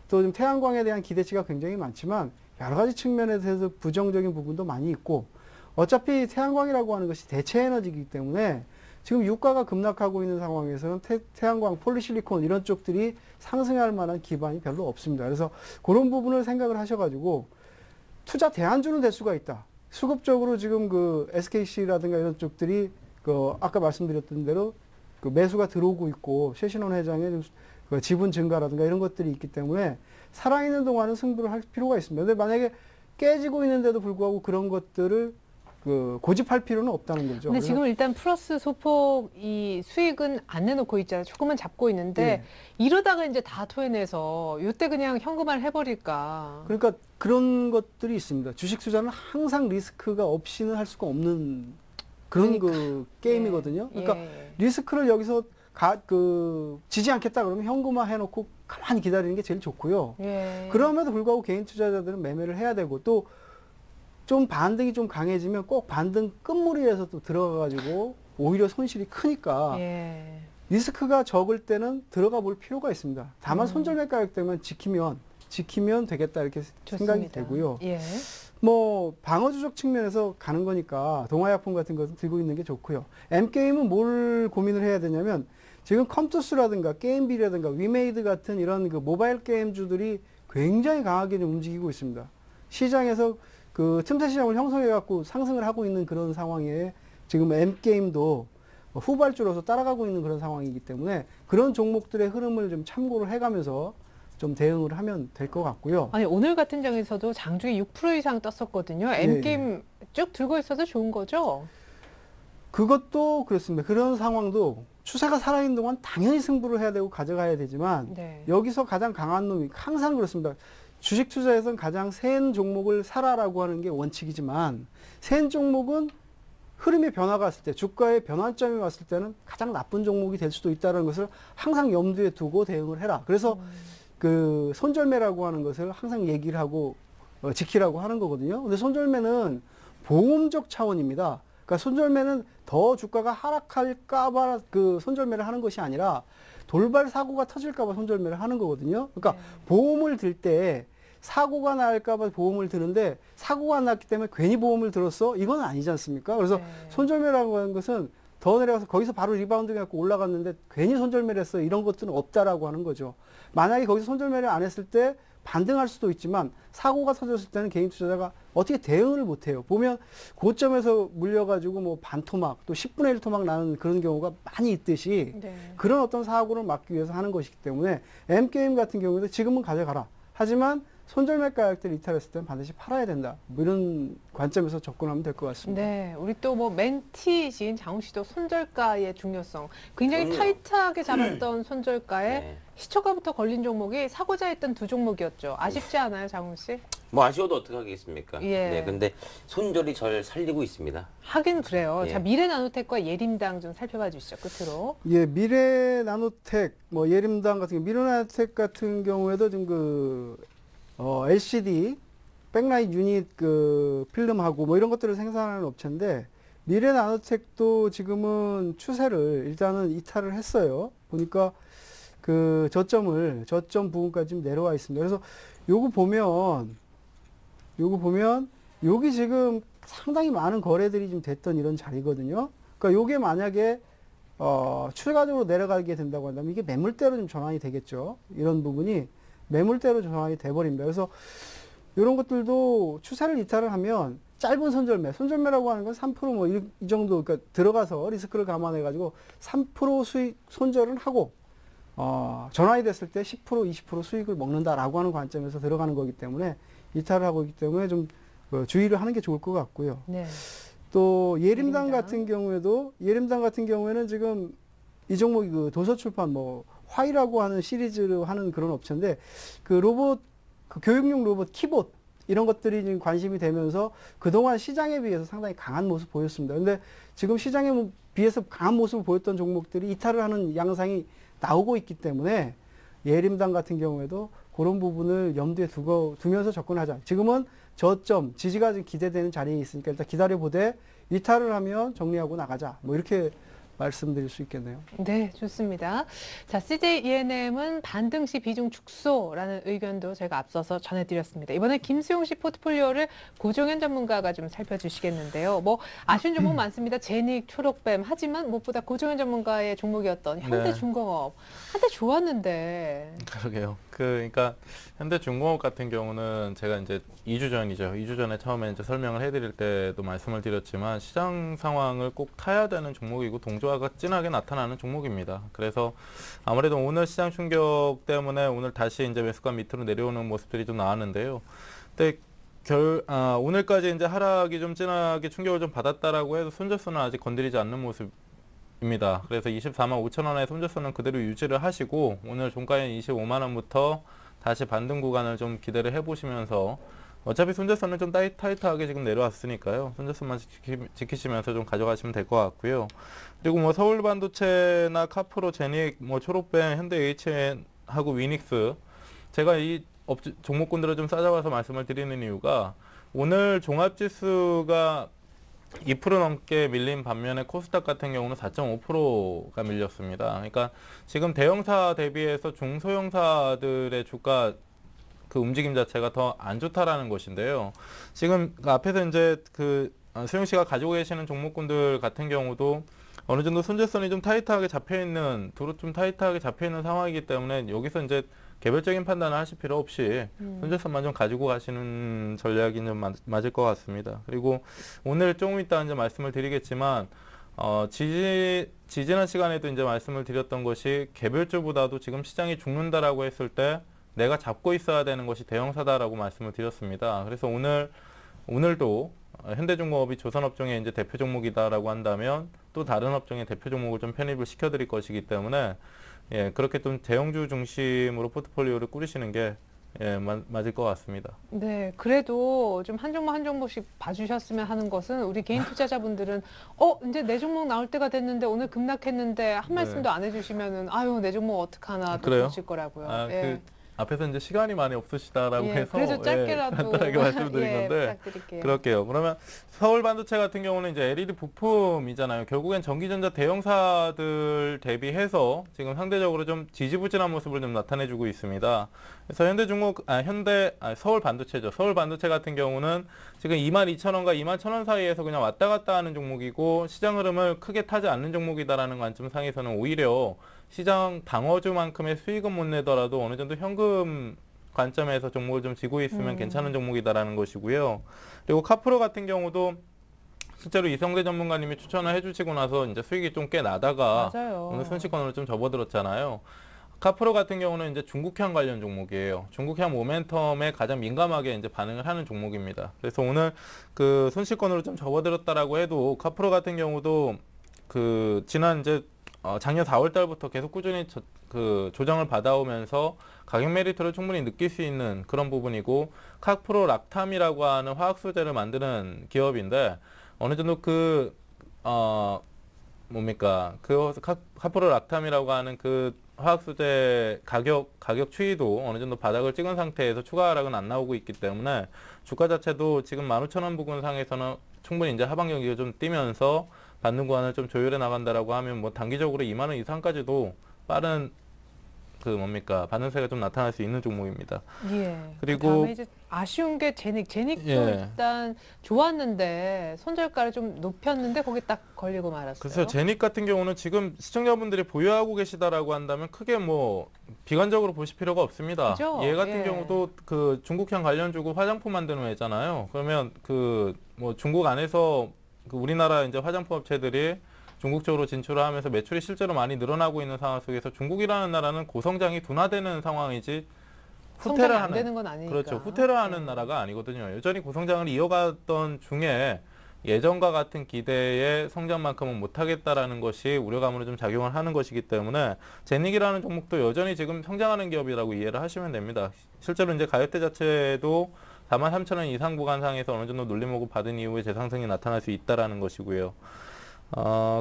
또 좀 태양광에 대한 기대치가 굉장히 많지만 여러 가지 측면에 대해서 부정적인 부분도 많이 있고 어차피 태양광이라고 하는 것이 대체 에너지이기 때문에 지금 유가가 급락하고 있는 상황에서는 태양광, 폴리실리콘 이런 쪽들이 상승할 만한 기반이 별로 없습니다. 그래서 그런 부분을 생각을 하셔가지고 투자 대안주는 될 수가 있다. 수급적으로 지금 그 SKC라든가 이런 쪽들이 그 아까 말씀드렸던 대로 그 매수가 들어오고 있고 최신원 회장의 좀 그 지분 증가라든가 이런 것들이 있기 때문에 살아있는 동안은 승부를 할 필요가 있습니다. 근데 만약에 깨지고 있는데도 불구하고 그런 것들을 그 고집할 필요는 없다는 거죠. 근데 지금 일단 플러스 소폭 이 수익은 안 내놓고 있잖아요. 조금은 잡고 있는데 이러다가 이제 다 토해내서 이때 그냥 현금화를 해버릴까. 그러니까 그런 것들이 있습니다. 주식 투자는 항상 리스크가 없이는 할 수가 없는 그런 그 게임이거든요. 그러니까 리스크를 여기서 지지 않겠다 그러면 현금화 해놓고 가만히 기다리는 게 제일 좋고요. 그럼에도 불구하고 개인 투자자들은 매매를 해야 되고 또 좀 반등이 좀 강해지면 꼭 반등 끝무리에서 또 들어가가지고 오히려 손실이 크니까 리스크가 적을 때는 들어가 볼 필요가 있습니다. 다만 손절매 가격 때문에 지키면 되겠다 이렇게 생각이 되고요. 뭐 방어주적 측면에서 가는 거니까 동화약품 같은 것은 들고 있는 게 좋고요. M게임은 뭘 고민을 해야 되냐면 지금 컴투스라든가 게임비라든가 위메이드 같은 이런 그 모바일 게임주들이 굉장히 강하게 좀 움직이고 있습니다. 시장에서 그 틈새 시장을 형성해 갖고 상승을 하고 있는 그런 상황에 지금 M게임도 후발주로서 따라가고 있는 그런 상황이기 때문에 그런 종목들의 흐름을 좀 참고를 해가면서 좀 대응을 하면 될 것 같고요. 아니 오늘 같은 장에서도 장중에 6% 이상 떴었거든요. M게임 쭉 들고 있어도 좋은 거죠? 그것도 그렇습니다. 그런 상황도 추세가 살아있는 동안 당연히 승부를 해야 되고 가져가야 되지만 여기서 가장 강한 놈이 항상 그렇습니다. 주식 투자에서는 가장 센 종목을 사라라고 하는 게 원칙이지만 센 종목은 흐름의 변화가 왔을 때 주가의 변환점이 왔을 때는 가장 나쁜 종목이 될 수도 있다는 것을 항상 염두에 두고 대응을 해라. 그래서 그 손절매라고 하는 것을 항상 얘기를 하고 지키라고 하는 거거든요. 근데 손절매는 보험적 차원입니다. 그러니까 손절매는 더 주가가 하락할까봐 그 손절매를 하는 것이 아니라 돌발 사고가 터질까봐 손절매를 하는 거거든요. 그러니까 보험을 들 때 사고가 날까봐 보험을 드는데 사고가 안 났기 때문에 괜히 보험을 들었어? 이건 아니지 않습니까? 그래서 손절매라고 하는 것은 더 내려가서 거기서 바로 리바운드 해갖고 올라갔는데 괜히 손절매를 했어. 이런 것들은 없다라고 하는 거죠. 만약에 거기서 손절매를 안 했을 때 반등할 수도 있지만 사고가 터졌을 때는 개인 투자자가 어떻게 대응을 못해요. 보면 고점에서 물려가지고 뭐 반토막 또 10분의 1 토막 나는 그런 경우가 많이 있듯이 그런 어떤 사고를 막기 위해서 하는 것이기 때문에 M게임 같은 경우에도 지금은 가져가라. 하지만 손절매 가격대를 이탈했을 때는 반드시 팔아야 된다. 뭐 이런 관점에서 접근하면 될 것 같습니다. 네, 우리 또 뭐 멘티신 장훈 씨도 손절가의 중요성 굉장히 타이트하게 잡았던 손절가에 시초가부터 걸린 종목이 사고자 했던 두 종목이었죠. 아쉽지 않아요, 장훈 씨? 뭐 아쉬워도 어떡하겠습니까? 네, 근데 손절이 저를 살리고 있습니다. 하긴 그래요. 자, 미래나노텍과 예림당 좀 살펴봐 주시죠. 끝으로. 미래나노텍, 뭐 예림당 같은 경우, 미래나노텍 같은 경우에도 지금 그 LCD 백라이트 유닛 그 필름하고 뭐 이런 것들을 생산하는 업체인데 미래나노텍도 지금은 추세를 일단은 이탈을 했어요. 보니까 그 저점 부분까지 좀 내려와 있습니다. 그래서 요거 보면 여기 지금 상당히 많은 거래들이 좀 됐던 이런 자리거든요. 그러니까 요게 만약에 추가적으로 내려가게 된다고 한다면 이게 매물대로 좀 전환이 되겠죠. 이런 부분이 매물대로 전환이 돼버립니다. 그래서 이런 것들도 추세를 이탈을 하면 짧은 손절매라고 하는 건 3% 뭐 이 정도 그러니까 들어가서 리스크를 감안해가지고 3% 수익 손절은 하고 전환이 됐을 때 10% 20% 수익을 먹는다라고 하는 관점에서 들어가는 거기 때문에 이탈을 하고 있기 때문에 좀 주의를 하는 게 좋을 것 같고요. 또 예림당 같은 경우에는 지금 이 종목이 그 도서출판 뭐 화이라고 하는 시리즈로 하는 그런 업체인데 그 로봇 그 교육용 로봇 키봇 이런 것들이 지금 관심이 되면서 그동안 시장에 비해서 상당히 강한 모습 보였습니다. 근데 지금 시장에 비해서 강한 모습을 보였던 종목들이 이탈을 하는 양상이 나오고 있기 때문에 예림당 같은 경우에도 그런 부분을 염두에 두면서 접근하자. 지금은 저점, 지지가 지금 기대되는 자리에 있으니까 일단 기다려보되 이탈을 하면 정리하고 나가자. 뭐 이렇게 말씀드릴 수 있겠네요. 네, 좋습니다. 자, CJ ENM은 반등시 비중 축소라는 의견도 제가 앞서서 전해드렸습니다. 이번에 김수용 씨 포트폴리오를 고종현 전문가가 좀 살펴주시겠는데요. 뭐 아쉬운 종목 많습니다. 제닉, 초록뱀. 하지만 무엇보다 고종현 전문가의 종목이었던 현대중공업 한때 좋았는데. 그러게요. 그러니까 현대중공업 같은 경우는 제가 이제 2주 전이죠. 2주 전에 처음에 이제 설명을 해드릴 때도 말씀을 드렸지만 시장 상황을 꼭 타야 되는 종목이고 동조화가 진하게 나타나는 종목입니다. 그래서 아무래도 오늘 시장 충격 때문에 오늘 다시 이제 매수가 밑으로 내려오는 모습들이 좀 나왔는데요. 근데 오늘까지 이제 하락이 좀 진하게 충격을 좀 받았다라고 해도 손절선은 아직 건드리지 않는 모습입니다. 그래서 24만 5천 원의 손절선은 그대로 유지를 하시고 오늘 종가인 25만 원부터 다시 반등 구간을 좀 기대를 해보시면서 어차피 손절선은 좀 타이트하게 지금 내려왔으니까요. 손절선만 지키시면서 좀 가져가시면 될 것 같고요. 그리고 뭐 서울반도체나 카프로, 제닉, 뭐 초록뱀, 현대 HN하고 위닉스 제가 이 종목군들을 좀 싸잡아서 말씀을 드리는 이유가 오늘 종합지수가 2% 넘게 밀린 반면에 코스닥 같은 경우는 4.5%가 밀렸습니다. 그러니까 지금 대형사 대비해서 중소형사들의 주가 그 움직임 자체가 더 안 좋다라는 것인데요. 지금 그 앞에서 이제 수영 씨가 가지고 계시는 종목군들 같은 경우도 어느 정도 손절선이 좀 타이트하게 잡혀 있는, 두루 좀 타이트하게 잡혀 있는 상황이기 때문에 여기서 이제 개별적인 판단을 하실 필요 없이 손절선만 좀 가지고 가시는 전략이 좀 맞을 것 같습니다. 그리고 오늘 조금 이따 이제 말씀을 드리겠지만 지지난 시간에도 이제 말씀을 드렸던 것이 개별주보다도 지금 시장이 죽는다라고 했을 때 내가 잡고 있어야 되는 것이 대형사다라고 말씀을 드렸습니다. 그래서 오늘도 현대중공업이 조선업종의 이제 대표 종목이다라고 한다면 또 다른 업종의 대표 종목을 좀 편입을 시켜드릴 것이기 때문에 그렇게 좀 대형주 중심으로 포트폴리오를 꾸리시는 게 맞을 것 같습니다. 네, 그래도 좀 한 종목 한 종목씩 봐주셨으면 하는 것은 우리 개인 투자자분들은 이제 내 종목 나올 때가 됐는데 오늘 급락했는데 한 말씀도 안 해주시면은 아유 내 종목 어떡하나 또 그래요? 그러실 거라고요. 앞에서 이제 시간이 많이 없으시다라고 해서 그래도 짧게라도 간단하게 말씀드린 건데 부탁드릴게요. 그럴게요. 그러면 서울반도체 같은 경우는 이제 LED 부품이잖아요. 결국엔 전기전자 대형사들 대비해서 지금 상대적으로 좀 지지부진한 모습을 좀 나타내주고 있습니다. 그래서 서울반도체죠. 서울반도체 같은 경우는 지금 22,000원과 21,000원 사이에서 그냥 왔다 갔다 하는 종목이고 시장 흐름을 크게 타지 않는 종목이다라는 관점 상에서는 오히려 시장 방어주만큼의 수익은 못 내더라도 어느 정도 현금 관점에서 종목을 좀 쥐고 있으면 괜찮은 종목이다라는 것이고요. 그리고 카프로 같은 경우도 실제로 이성대 전문가님이 추천을 해주시고 나서 이제 수익이 좀 꽤 나다가 맞아요. 오늘 순식간으로 좀 접어들었잖아요. 카프로 같은 경우는 이제 중국향 관련 종목이에요. 중국향 모멘텀에 가장 민감하게 이제 반응을 하는 종목입니다. 그래서 오늘 그 순식간으로 좀 접어들었다라고 해도 카프로 같은 경우도 지난 작년 4월 달부터 계속 꾸준히 조정을 받아오면서 가격 메리트를 충분히 느낄 수 있는 그런 부분이고 카프로 락탐이라고 하는 화학 소재를 만드는 기업인데 어느 정도 카프로 락탐이라고 하는 그 화학 소재 가격 추이도 어느 정도 바닥을 찍은 상태에서 추가 하락은 안 나오고 있기 때문에 주가 자체도 지금 15,000원 부근 상에서는 충분히 이제 하방 경기가 좀 뛰면서 받는 구간을 좀 조율해 나간다라고 하면 뭐 단기적으로 2만 원 이상까지도 빠른 반응세가 좀 나타날 수 있는 종목입니다. 그리고 그다음에 이제 아쉬운 게 제닉도 일단 좋았는데 손절가를 좀 높였는데 거기 딱 걸리고 말았어요. 그래서 제닉 같은 경우는 지금 시청자분들이 보유하고 계시다라고 한다면 크게 뭐 비관적으로 보실 필요가 없습니다. 그죠? 얘 같은 경우도 그 중국향 관련주고 화장품 만드는 회잖아요. 그러면 뭐 중국 안에서 우리나라 이제 화장품 업체들이 중국 쪽으로 진출을 하면서 매출이 실제로 많이 늘어나고 있는 상황 속에서 중국이라는 나라는 고성장이 둔화되는 상황이지 후퇴를 안 되는 건 아니니까. 그렇죠. 후퇴를 하는 나라가 아니거든요. 여전히 고성장을 이어가던 중에 예전과 같은 기대의 성장만큼은 못하겠다라는 것이 우려감으로 좀 작용을 하는 것이기 때문에 제닉이라는 종목도 여전히 지금 성장하는 기업이라고 이해를 하시면 됩니다. 실제로 이제 가격대 자체도 43,000원 이상 구간상에서 어느 정도 눌림목을 받은 이후에 재상승이 나타날 수 있다라는 것이고요.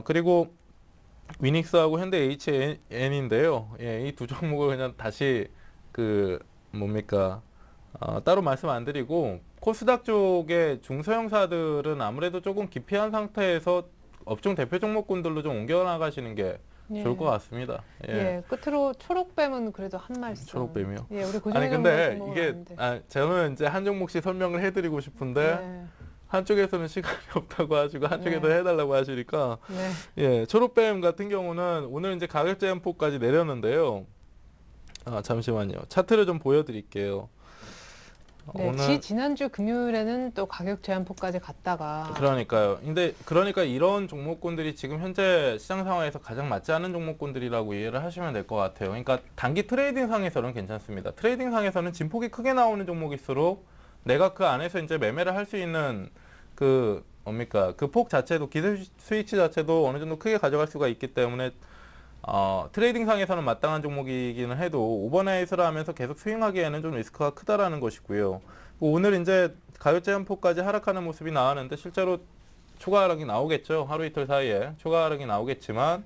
그리고 위닉스하고 현대 HN인데요. 이 두 종목을 그냥 다시 따로 말씀 안 드리고 코스닥 쪽의 중소형사들은 아무래도 조금 기피한 상태에서 업종 대표 종목군들로 좀 옮겨나가시는 게 예. 좋을 것 같습니다. 예. 끝으로 초록뱀은 그래도 한 말씀. 초록뱀이요? 예, 우리 아니 근데 고정형 이게 저는 이제 한 종목씩 설명을 해드리고 싶은데 네. 한쪽에서는 시간이 없다고 하시고 한쪽에서 네. 해달라고 하시니까 네. 예, 초록뱀 같은 경우는 오늘 이제 가격 제한폭까지 내렸는데요. 잠시만요. 차트를 좀 보여드릴게요. 네, 지난주 금요일에는 또 가격 제한폭까지 갔다가 그러니까요. 그러니까 이런 종목군들이 지금 현재 시장 상황에서 가장 맞지 않는 종목군들이라고 이해를 하시면 될 것 같아요. 그러니까 단기 트레이딩 상에서는 괜찮습니다. 트레이딩 상에서는 진폭이 크게 나오는 종목일수록 내가 그 안에서 이제 매매를 할 수 있는 그 폭 자체도 기대 스위치 자체도 어느 정도 크게 가져갈 수가 있기 때문에 트레이딩 상에서는 마땅한 종목이기는 해도 오버나잇을 하면서 계속 스윙하기에는 좀 리스크가 크다라는 것이고요. 오늘 이제 가격 제한폭까지 하락하는 모습이 나왔는데 실제로 추가 하락이 나오겠죠. 하루 이틀 사이에 추가 하락이 나오겠지만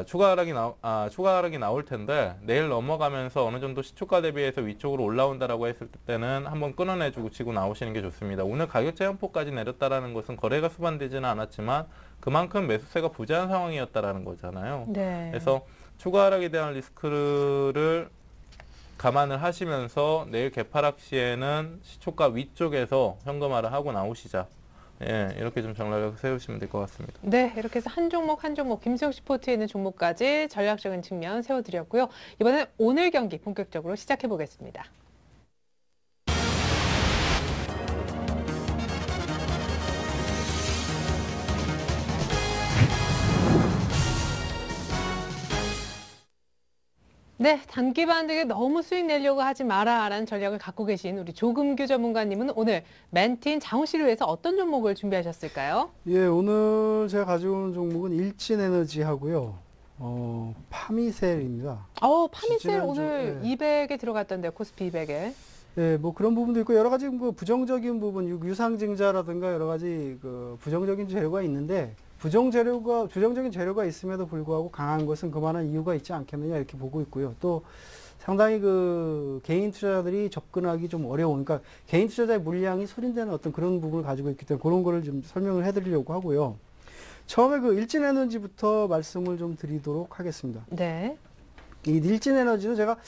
추가 하락이 나올 텐데 내일 넘어가면서 어느 정도 시초가 대비해서 위쪽으로 올라온다라고 했을 때는 한번 끊어내주고 치고 나오시는 게 좋습니다. 오늘 가격 제한폭까지 내렸다라는 것은 거래가 수반되지는 않았지만 그만큼 매수세가 부재한 상황이었다라는 거잖아요. 네. 그래서 추가 하락에 대한 리스크를 감안을 하시면서 내일 개파락 시에는 시초가 위쪽에서 현금화를 하고 나오시자. 예, 이렇게 좀 전략을 세우시면 될 것 같습니다. 네, 이렇게 해서 한 종목 김수영 씨 포트에 있는 종목까지 전략적인 측면 세워드렸고요. 이번엔 오늘 경기 본격적으로 시작해 보겠습니다. 네, 단기 반등에 너무 수익 내려고 하지 마라라는 전략을 갖고 계신 우리 조금규 전문가님은 오늘 멘티인 장훈 씨를 위해서 어떤 종목을 준비하셨을까요? 예, 오늘 제가 가지고 오는 종목은 일진에너지하고요. 파미셀입니다. 파미셀 지난주, 오늘 예. 200에 들어갔던데요, 코스피 200에. 예, 뭐 그런 부분도 있고 여러 가지 그 부정적인 부분, 유상증자라든가 여러 가지 그 부정적인 재료가 있는데 부정적인 재료가 있음에도 불구하고 강한 것은 그만한 이유가 있지 않겠느냐 이렇게 보고 있고요. 또 상당히 그 개인 투자자들이 접근하기 좀 어려운, 그러니까 개인 투자자의 물량이 소진되는 어떤 그런 부분을 가지고 있기 때문에 그런 거를 좀 설명을 해드리려고 하고요. 처음에 그 일진에너지부터 말씀을 좀 드리도록 하겠습니다. 네. 이 일진에너지는 제가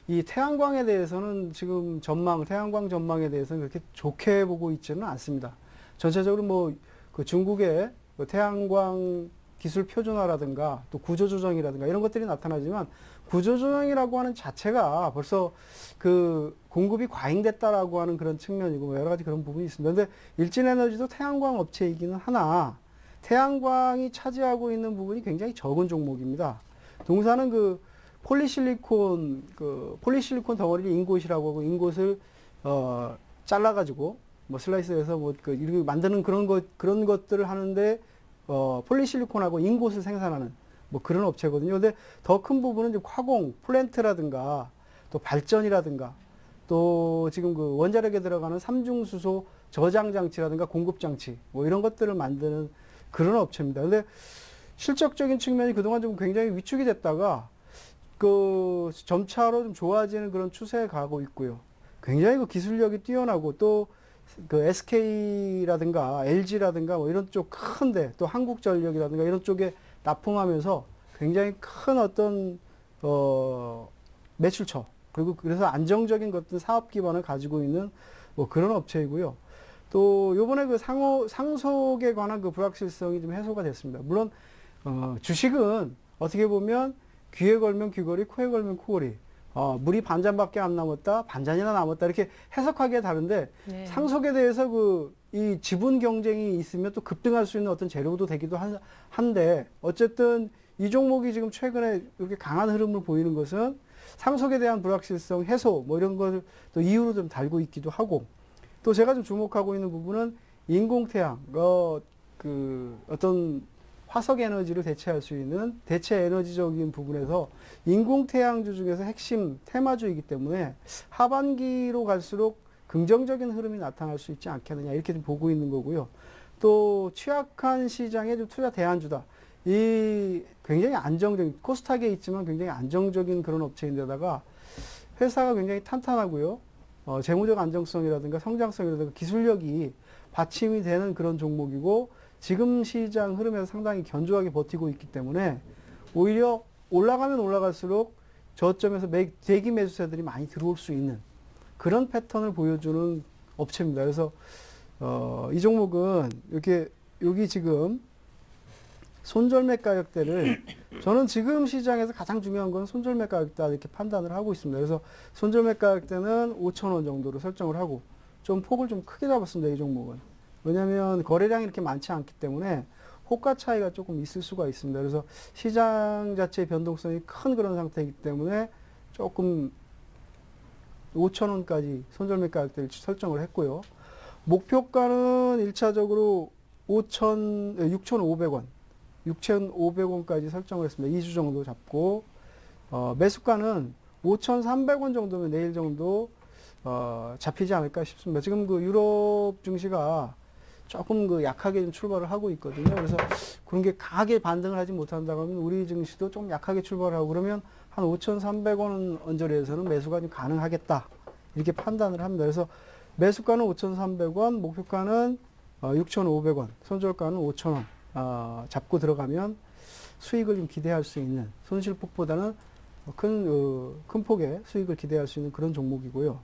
이 태양광에 대해서는 지금 태양광 전망에 대해서는 그렇게 좋게 보고 있지는 않습니다. 전체적으로 뭐 그 중국의 그 태양광 기술 표준화라든가 또 구조조정이라든가 이런 것들이 나타나지만 구조조정이라고 하는 자체가 벌써 그 공급이 과잉됐다라고 하는 그런 측면이고 뭐 여러 가지 그런 부분이 있습니다. 근데 일진에너지도 태양광 업체이기는 하나 태양광이 차지하고 있는 부분이 굉장히 적은 종목입니다. 동사는 그 폴리실리콘 덩어리를 인곳이라고 하고 인곳을 잘라가지고 뭐 슬라이스해서 이렇게 만드는 그런 것들을 하는데 폴리실리콘하고 인곳을 생산하는 뭐 그런 업체거든요. 근데 더 큰 부분은 이제 화공, 플랜트라든가 또 발전이라든가 또 지금 그 원자력에 들어가는 삼중수소 저장 장치라든가 공급 장치 뭐 이런 것들을 만드는 그런 업체입니다. 근데 실적적인 측면이 그동안 좀 굉장히 위축이 됐다가 그 점차로 좀 좋아지는 그런 추세에 가고 있고요. 굉장히 그 기술력이 뛰어나고 또 그 SK라든가 LG라든가 뭐 이런 쪽 큰데 또 한국전력이라든가 이런 쪽에 납품하면서 굉장히 큰 어떤 매출처 그리고 그래서 안정적인 것들 사업 기반을 가지고 있는 뭐 그런 업체이고요. 또 요번에 그 상속에 관한 그 불확실성이 좀 해소가 됐습니다. 물론 주식은 어떻게 보면 귀에 걸면 귀걸이, 코에 걸면 코걸이. 물이 반잔밖에 안 남았다, 반잔이나 남았다 이렇게 해석하기에 다른데 네. 상속에 대해서 이 지분 경쟁이 있으면 또 급등할 수 있는 어떤 재료도 되기도 한데 어쨌든 이 종목이 지금 최근에 이렇게 강한 흐름을 보이는 것은 상속에 대한 불확실성 해소 뭐 이런 것을 또 이유로 좀 달고 있기도 하고 또 제가 좀 주목하고 있는 부분은 인공태양 어떤 화석 에너지를 대체할 수 있는 대체 에너지적인 부분에서 인공태양주 중에서 핵심 테마주이기 때문에 하반기로 갈수록 긍정적인 흐름이 나타날 수 있지 않겠느냐 이렇게 좀 보고 있는 거고요. 또 취약한 시장의 좀 투자 대안주다. 이 굉장히 안정적인 코스닥에 있지만 굉장히 안정적인 그런 업체인데다가 회사가 굉장히 탄탄하고요. 재무적 안정성이라든가 성장성이라든가 기술력이 받침이 되는 그런 종목이고 지금 시장 흐름에서 상당히 견조하게 버티고 있기 때문에 오히려 올라가면 올라갈수록 저점에서 대기 매수세들이 많이 들어올 수 있는 그런 패턴을 보여주는 업체입니다. 그래서 이 종목은 여기 지금 손절매 가격대를 저는 지금 시장에서 가장 중요한 건 손절매 가격대다 이렇게 판단을 하고 있습니다. 그래서 손절매 가격대는 5,000원 정도로 설정을 하고 좀 폭을 좀 크게 잡았습니다. 이 종목은. 왜냐하면 거래량이 이렇게 많지 않기 때문에 호가 차이가 조금 있을 수가 있습니다. 그래서 시장 자체의 변동성이 큰 그런 상태이기 때문에 조금 5,000원까지 손절매 가격대를 설정을 했고요. 목표가는 1차적으로 6,500원, 6,500원까지 설정을 했습니다. 2주 정도 잡고 매수가는 5,300원 정도면 내일 정도 잡히지 않을까 싶습니다. 지금 그 유럽 증시가 조금 그 약하게 좀 출발을 하고 있거든요. 그래서 그런 게 강하게 반등을 하지 못한다고 하면 우리 증시도 좀 약하게 출발을 하고 그러면 한 5,300원 언저리에서는 매수가 좀 가능하겠다. 이렇게 판단을 합니다. 그래서 매수가는 5,300원, 목표가는 6,500원, 손절가는 5,000원 잡고 들어가면 수익을 좀 기대할 수 있는 손실폭보다는 큰 폭의 수익을 기대할 수 있는 그런 종목이고요.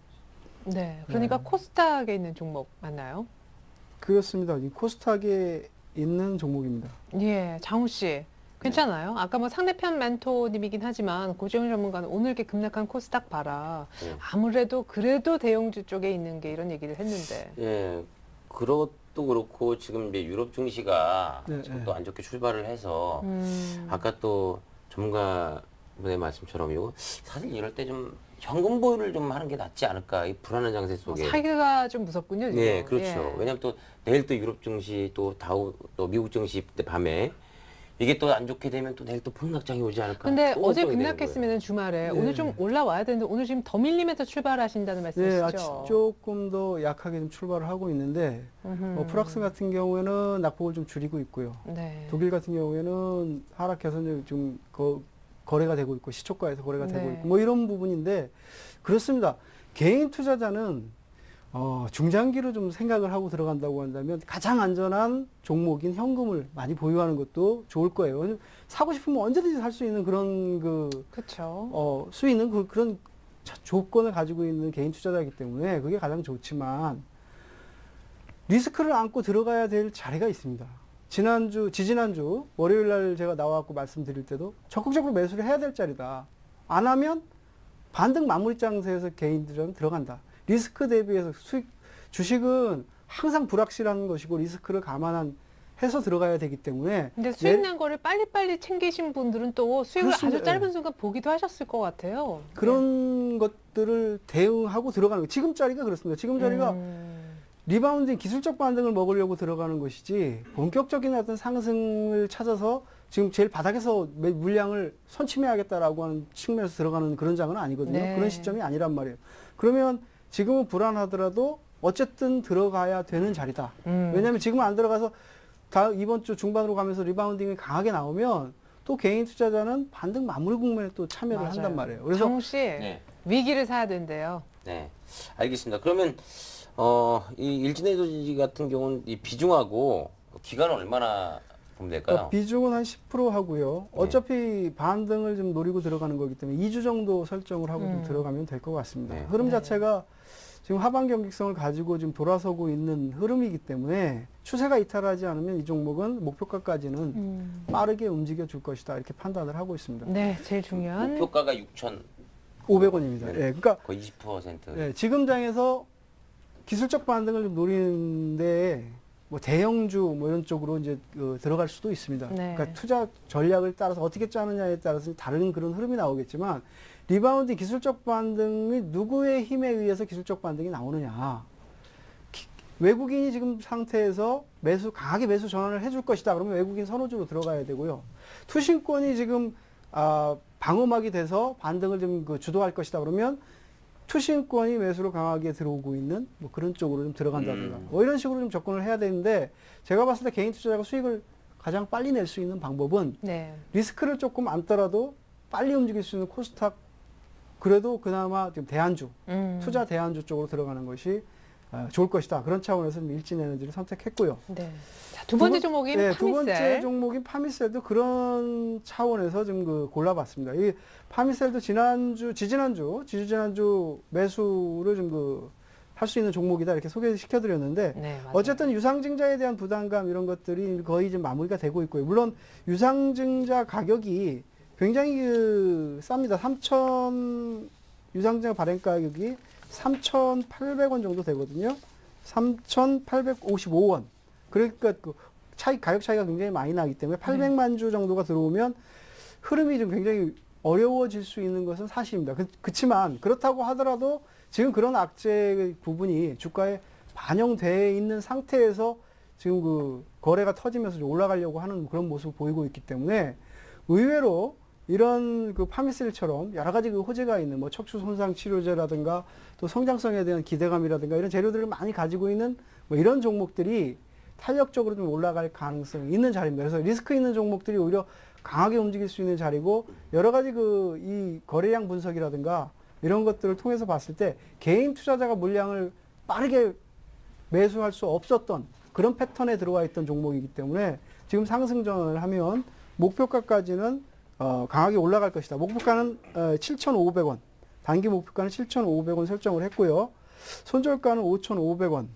네, 그러니까 네. 코스닥에 있는 종목 맞나요? 그렇습니다. 이 코스닥에 있는 종목입니다. 예, 장우 씨. 괜찮아요? 아까 뭐 상대편 멘토님이긴 하지만 고정현 전문가는 오늘 이렇게 급락한 코스닥 봐라. 네. 아무래도 그래도 대형주 쪽에 있는 게 이런 얘기를 했는데. 예, 그것도 그렇고 지금 이제 유럽 증시가 네, 지금 네. 또 안 좋게 출발을 해서 음, 아까 또 전문가분의 말씀처럼 이거 사실 이럴 때 좀 현금 보유를 좀 하는 게 낫지 않을까 이 불안한 장세 속에. 사기가 좀 무섭군요. 지금. 네, 그렇죠. 예. 왜냐하면 또 내일 또 유럽 증시 또 미국 증시 때 밤에 이게 또 안 좋게 되면 또 내일 또 폭락장이 오지 않을까. 근데 또 어제 걱정이 되는 급락했으면 주말에 네. 오늘 좀 올라와야 되는데 오늘 지금 더 밀리면서 출발하신다는 네, 말씀이시죠? 조금 더 약하게 좀 출발을 하고 있는데 프락스 같은 경우에는 낙폭을 좀 줄이고 있고요. 네. 독일 같은 경우에는 하락해서 이제 좀 거래가 되고 있고 시초가에서 거래가 되고 네. 있고 뭐 이런 부분인데 그렇습니다. 개인 투자자는 중장기로 좀 생각을 하고 들어간다고 한다면 가장 안전한 종목인 현금을 많이 보유하는 것도 좋을 거예요. 사고 싶으면 언제든지 살 수 있는 그런 그렇죠. 수 있는 그런 조건을 가지고 있는 개인 투자자이기 때문에 그게 가장 좋지만 리스크를 안고 들어가야 될 자리가 있습니다. 지지난주 월요일 날 제가 나와갖고 말씀드릴 때도 적극적으로 매수를 해야 될 자리다. 안 하면 반등 마무리 장세에서 개인들은 들어간다. 리스크 대비해서 주식은 항상 불확실한 것이고 리스크를 감안해서 들어가야 되기 때문에 근데 수익 난 거를 빨리빨리 챙기신 분들은 또 수익을 그렇습니다. 아주 짧은 순간 보기도 하셨을 것 같아요. 그런 것들을 대응하고 들어가는 거예요. 지금 자리가 그렇습니다. 지금 자리가 리바운딩 기술적 반등을 먹으려고 들어가는 것이지 본격적인 어떤 상승을 찾아서 지금 제일 바닥에서 물량을 선침해야겠다라고 하는 측면에서 들어가는 그런 장은 아니거든요. 네. 그런 시점이 아니란 말이에요. 그러면 지금은 불안하더라도 어쨌든 들어가야 되는 자리다. 왜냐하면 지금 안 들어가서 이번 주 중반으로 가면서 리바운딩이 강하게 나오면 또 개인 투자자는 반등 마무리 국면에 또 참여를 맞아요. 한단 말이에요. 그래서 정우 씨 네. 위기를 사야 된대요. 네, 알겠습니다. 그러면 이 일진에너지 같은 경우는 이 비중하고 기간은 얼마나 보면 될까요? 비중은 한 10% 하고요. 네. 어차피 반등을 좀 노리고 들어가는 거기 때문에 2주 정도 설정을 하고 좀 들어가면 될 것 같습니다. 네. 흐름 네. 자체가 지금 하방 경직성을 가지고 지금 돌아서고 있는 흐름이기 때문에 추세가 이탈하지 않으면 이 종목은 목표가까지는 빠르게 움직여 줄 것이다. 이렇게 판단을 하고 있습니다. 네, 제일 중요한 목표가가 6,500원입니다. 500원입니다. 예, 그러니까 거의 20%. 예, 지금 장에서 기술적 반등을 좀 노리는데 뭐 대형주 뭐 이런 쪽으로 이제 들어갈 수도 있습니다. 네. 그러니까 투자 전략을 따라서 어떻게 짜느냐에 따라서 다른 그런 흐름이 나오겠지만 리바운딩 기술적 반등이 누구의 힘에 의해서 기술적 반등이 나오느냐. 외국인이 지금 상태에서 강하게 매수 전환을 해줄 것이다. 그러면 외국인 선호주로 들어가야 되고요. 투신권이 지금 방어막이 돼서 반등을 좀 주도할 것이다. 그러면 투신권이 매수로 강하게 들어오고 있는 뭐 그런 쪽으로 좀 들어간다든가 뭐 이런 식으로 좀 접근을 해야 되는데 제가 봤을 때 개인 투자자가 수익을 가장 빨리 낼 수 있는 방법은 네. 리스크를 조금 안더라도 빨리 움직일 수 있는 코스닥 그래도 그나마 지금 대안주 투자 대안주 쪽으로 들어가는 것이 좋을 것이다. 그런 차원에서 좀 일진에너지를 선택했고요. 네. 자, 두 번째 종목인 네, 두 번째 파미셀. 종목인 파미셀도 그런 차원에서 좀 골라봤습니다. 이 파미셀도 지지난주 매수를 좀 할 수 있는 종목이다 이렇게 소개시켜드렸는데 네, 맞아요. 어쨌든 유상증자에 대한 부담감 이런 것들이 거의 좀 마무리가 되고 있고요. 물론 유상증자 가격이 굉장히 쌉니다. 유상증자 발행 가격이 3,800원 정도 되거든요. 3,855원. 그러니까 그 가격 차이가 굉장히 많이 나기 때문에 800만 주 정도가 들어오면 흐름이 좀 굉장히 어려워질 수 있는 것은 사실입니다. 그렇지만 그렇다고 하더라도 지금 그런 악재 부분이 주가에 반영되어 있는 상태에서 지금 거래가 터지면서 좀 올라가려고 하는 그런 모습을 보이고 있기 때문에 의외로 이런 파미셀처럼 여러 가지 호재가 있는 척추 손상 치료제라든가 또 성장성에 대한 기대감이라든가 이런 재료들을 많이 가지고 있는 이런 종목들이 탄력적으로 좀 올라갈 가능성이 있는 자리입니다. 그래서 리스크 있는 종목들이 오히려 강하게 움직일 수 있는 자리고 여러 가지 이 거래량 분석이라든가 이런 것들을 통해서 봤을 때 개인 투자자가 물량을 빠르게 매수할 수 없었던 그런 패턴에 들어와 있던 종목이기 때문에 지금 상승전을 하면 목표가까지는 강하게 올라갈 것이다. 목표가는 7,500원, 단기 목표가는 7,500원 설정을 했고요. 손절가는 5,500원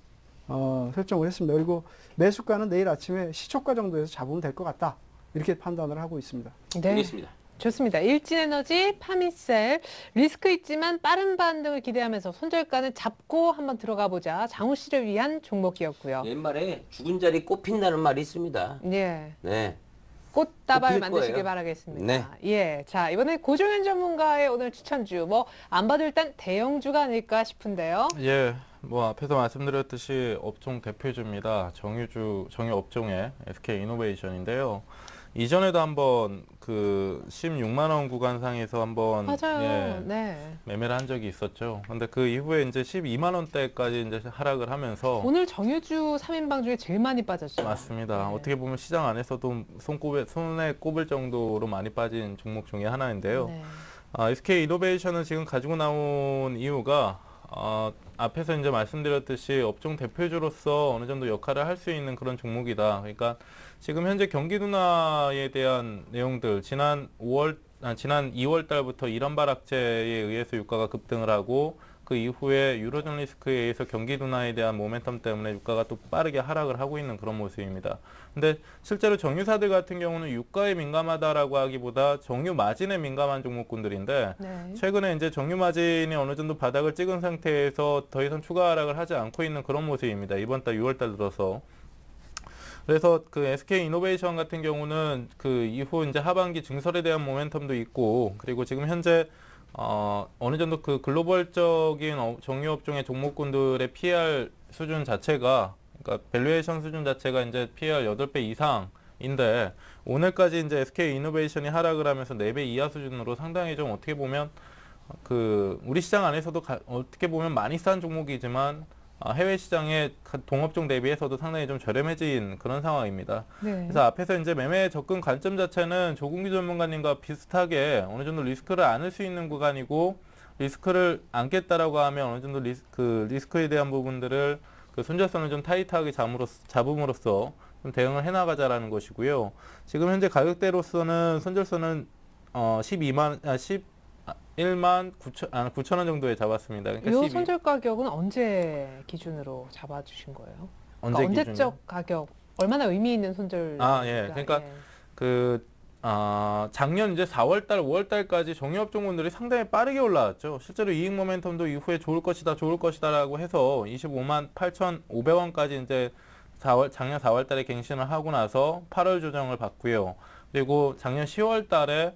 설정을 했습니다. 그리고 매수가는 내일 아침에 시초가 정도에서 잡으면 될 것 같다. 이렇게 판단을 하고 있습니다. 네. 알겠습니다. 좋습니다. 일진에너지, 파미셀, 리스크 있지만 빠른 반등을 기대하면서 손절가는 잡고 한번 들어가 보자. 장우 씨를 위한 종목이었고요. 옛말에 죽은 자리 꽃핀다는 말이 있습니다. 예. 네. 꽃다발 꽃필 만드시길 거예요. 바라겠습니다. 네. 예. 자, 이번에 고종현 전문가의 오늘 추천주. 안 봐도 일단 대형주가 아닐까 싶은데요. 예, 앞에서 말씀드렸듯이 업종 대표주입니다. 정유 업종의 SK 이노베이션인데요. 이전에도 한번 16만 원 구간상에서 한번 맞아요. 네. 매매를 한 적이 있었죠. 근데 그 이후에 이제 12만 원대까지 이제 하락을 하면서 오늘 정유주 3인방 중에 제일 많이 빠졌죠. 맞습니다. 네. 어떻게 보면 시장 안에서도 손에 꼽을 정도로 많이 빠진 종목 중에 하나인데요. 네. SK 이노베이션은 지금 가지고 나온 이유가 앞에서 이제 말씀드렸듯이 업종 대표주로서 어느 정도 역할을 할 수 있는 그런 종목이다. 그러니까 지금 현재 경기 둔화에 대한 내용들, 지난 2월 달부터 이란발 악재에 의해서 유가가 급등을 하고 그 이후에 유로존 리스크에 의해서 경기 둔화에 대한 모멘텀 때문에 유가가 또 빠르게 하락을 하고 있는 그런 모습입니다. 근데 실제로 정유사들 같은 경우는 유가에 민감하다라고 하기보다 정유 마진에 민감한 종목군들인데 네. 최근에 이제 정유 마진이 어느 정도 바닥을 찍은 상태에서 더 이상 추가 하락을 하지 않고 있는 그런 모습입니다. 이번 달 6월 달 들어서. 그래서 SK 이노베이션 같은 경우는 이후 이제 하반기 증설에 대한 모멘텀도 있고 그리고 지금 현재 어느 정도 글로벌적인 정유업종의 종목군들의 PER 수준 자체가, 그러니까 밸류에이션 수준 자체가 이제 PER 8배 이상인데, 오늘까지 이제 SK 이노베이션이 하락을 하면서 4배 이하 수준으로 상당히 좀 어떻게 보면, 우리 시장 안에서도 어떻게 보면 많이 싼 종목이지만, 해외 시장의 동업종 대비해서도 상당히 좀 저렴해진 그런 상황입니다. 네. 그래서 앞에서 이제 매매 접근 관점 자체는 조국규 전문가님과 비슷하게 어느 정도 리스크를 안을 수 있는 구간이고, 리스크를 안겠다라고 하면 어느 정도 리스크에 대한 부분들을 손절선을 좀 타이트하게 잡음으로써 좀 대응을 해나가자라는 것이고요. 지금 현재 가격대로서는 손절선은 11만 9천 원 정도에 잡았습니다. 그러니까 이 손절 가격은 언제 기준으로 잡아주신 거예요? 언제 기준이요? 언제적 가격, 얼마나 의미 있는 손절? 예. 그러니까 작년 이제 4월달, 5월달까지 정유업종군들이 상당히 빠르게 올라왔죠. 실제로 이익 모멘텀도 이후에 좋을 것이다라고 해서 25만 8,500원까지 이제 작년 4월달에 갱신을 하고 나서 8월 조정을 받고요. 그리고 작년 10월달에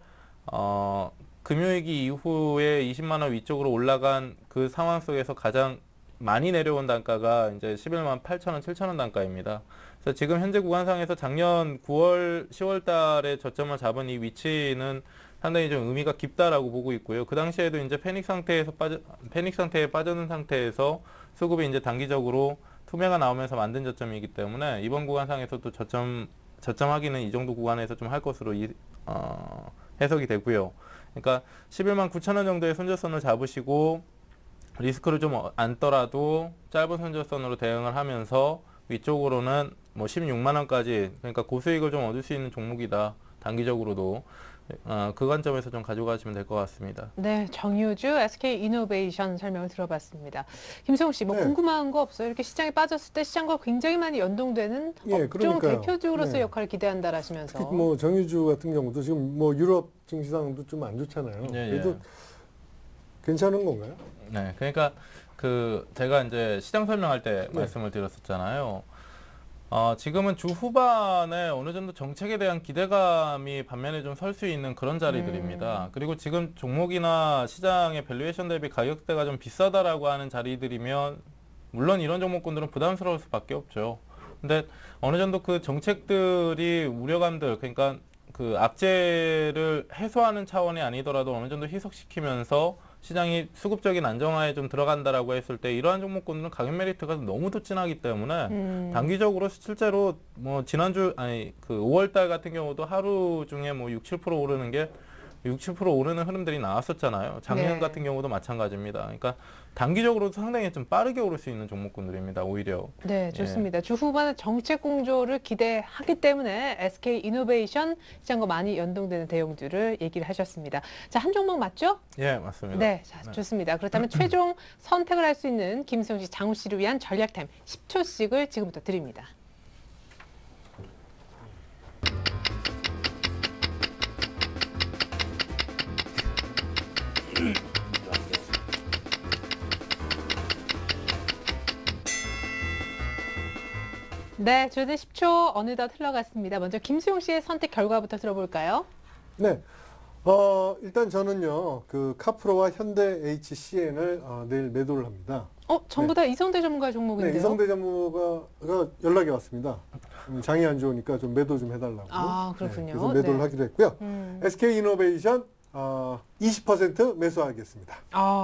금요일기 이후에 20만 원 위쪽으로 올라간 그 상황 속에서 가장 많이 내려온 단가가 이제 11만 8천 원, 7천 원 단가입니다. 그래서 지금 현재 구간상에서 작년 9월, 10월 달에 저점을 잡은 이 위치는 상당히 좀 의미가 깊다라고 보고 있고요. 그 당시에도 이제 패닉 상태에 빠져든 상태에서 수급이 이제 단기적으로 투매가 나오면서 만든 저점이기 때문에 이번 구간상에서도 저점 확인은 이 정도 구간에서 좀 할 것으로 해석이 되고요. 그러니까 11만 9천 원 정도의 손절선을 잡으시고 리스크를 좀 안더라도 짧은 손절선으로 대응을 하면서 위쪽으로는 뭐 16만 원까지, 그러니까 고수익을 좀 얻을 수 있는 종목이다. 단기적으로도 그 관점에서 좀 가져가시면 될 것 같습니다. 네, 정유주 SK 이노베이션 설명을 들어봤습니다. 김성욱 씨, 뭐 네. 궁금한 거 없어요? 이렇게 시장이 빠졌을 때 시장과 굉장히 많이 연동되는 예, 업종 그러니까요. 대표주로서의 네. 역할을 기대한다라시면서. 특히 뭐 정유주 같은 경우도 지금 뭐 유럽 증시상도 좀 안 좋잖아요. 예, 그래도 괜찮은 건가요? 네, 그러니까 제가 이제 시장 설명할 때 네. 말씀을 드렸었잖아요. 지금은 주 후반에 어느 정도 정책에 대한 기대감이 반면에 좀 설 수 있는 그런 자리들입니다. 그리고 지금 종목이나 시장의 밸류에이션 대비 가격대가 좀 비싸다라고 하는 자리들이면 물론 이런 종목군들은 부담스러울 수밖에 없죠. 근데 어느 정도 그 정책들이 우려감들, 그러니까 그 악재를 해소하는 차원이 아니더라도 어느 정도 희석시키면서 시장이 수급적인 안정화에 좀 들어간다라고 했을 때 이러한 종목군들은 가격 메리트가 너무도 진하기 때문에 단기적으로 실제로 뭐 지난주 그 5월 달 같은 경우도 하루 중에 뭐 6, 7% 오르는 게 6, 7% 오르는 흐름들이 나왔었잖아요. 작년 네. 같은 경우도 마찬가지입니다. 그러니까 단기적으로도 상당히 좀 빠르게 오를 수 있는 종목군들입니다. 오히려. 네, 좋습니다. 주 후반에 정책 공조를 기대하기 때문에 SK 이노베이션 시장과 많이 연동되는 대형주를 얘기를 하셨습니다. 자, 한 종목 맞죠? 예, 맞습니다. 네, 자, 좋습니다. 그렇다면 최종 선택을 할 수 있는 김수영 씨, 장우 씨를 위한 전략 타임 10초씩을 지금부터 드립니다. 네, 저희는 10초 어느덧 흘러갔습니다. 먼저 김수용 씨의 선택 결과부터 들어볼까요? 네. 일단 저는요, 그 카프로와 현대 HCN을 내일 매도를 합니다. 전부 다 이성대 전문가 네, 종목인데요. 이성대 전무가 연락이 왔습니다. 장이 안 좋으니까 좀 매도 좀 해달라고. 아, 그렇군요. 네, 그래서 매도를 네. 하기로 했고요. 음. SK 이노베이션 20% 매수하겠습니다.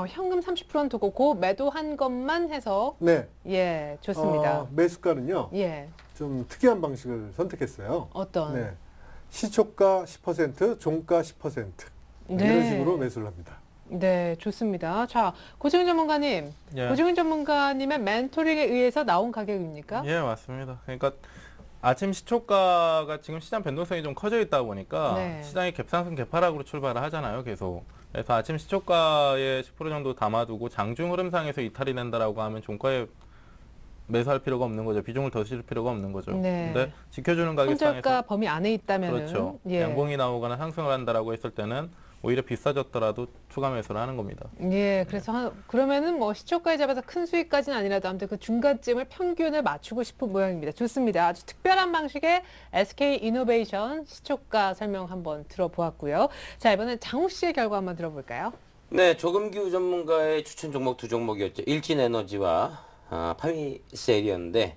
현금 30%는 두고 그 매도한 것만 해서 네. 예, 좋습니다. 매수가는요, 예, 좀 특이한 방식을 선택했어요. 어떤? 네. 시초가 10%, 종가 10%. 네. 이런 식으로 매수를 합니다. 네, 좋습니다. 자, 고정현 전문가님, 예. 고정현 전문가님의 멘토링에 의해서 나온 가격입니까? 예, 맞습니다. 그러니까 아침 시초가가 지금 시장 변동성이 좀 커져 있다 보니까 네. 시장이 갭상승 갭하락으로 출발을 하잖아요, 계속. 그래서 아침 시초가에 10% 정도 담아두고 장중 흐름상에서 이탈이 된다라고 하면 종가에 매수할 필요가 없는 거죠. 비중을 더 실을 필요가 없는 거죠. 네. 근데 지켜주는 가격상에서 손절가 범위 안에 있다면은 그렇죠. 예. 양봉이 나오거나 상승을 한다라고 했을 때는 오히려 비싸졌더라도 추가 매수를 하는 겁니다. 예, 그래서 그러면은 뭐 시초가에 잡아서 큰 수익까지는 아니라도 아무튼 그 중간쯤을 평균을 맞추고 싶은 모양입니다. 좋습니다. 아주 특별한 방식의 SK 이노베이션 시초가 설명 한번 들어보았고요. 자, 이번엔 장우 씨의 결과 한번 들어볼까요? 네, 조금규 전문가의 추천 종목 두 종목이었죠. 일진에너지와 파미셀이었는데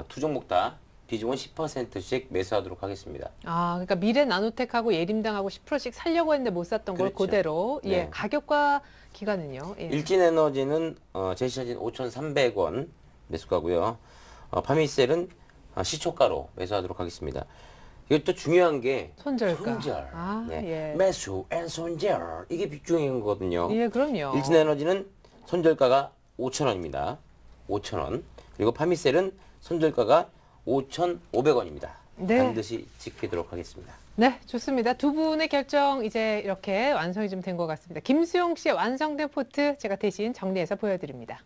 두 종목 다 비중은 10%씩 매수하도록 하겠습니다. 그러니까 미래 나노텍하고 예림당하고 10%씩 살려고 했는데 못 샀던 걸 그렇죠. 그대로 예, 네. 가격과 기간은요? 예. 일진에너지는 제시하신 5,300원 매수가고요. 파미셀은 시초가로 매수하도록 하겠습니다. 이것도 중요한 게 손절가. 손절. 예. 매수 앤 손절 이게 중요한 거거든요. 예, 그럼요. 일진에너지는 손절가가 5,000원입니다. 5,000원. 그리고 파미셀은 손절가가 5,500원입니다. 네. 반드시 지키도록 하겠습니다. 네, 좋습니다. 두 분의 결정 이제 이렇게 완성이 좀 된 것 같습니다. 김수용 씨의 완성된 포트 제가 대신 정리해서 보여드립니다.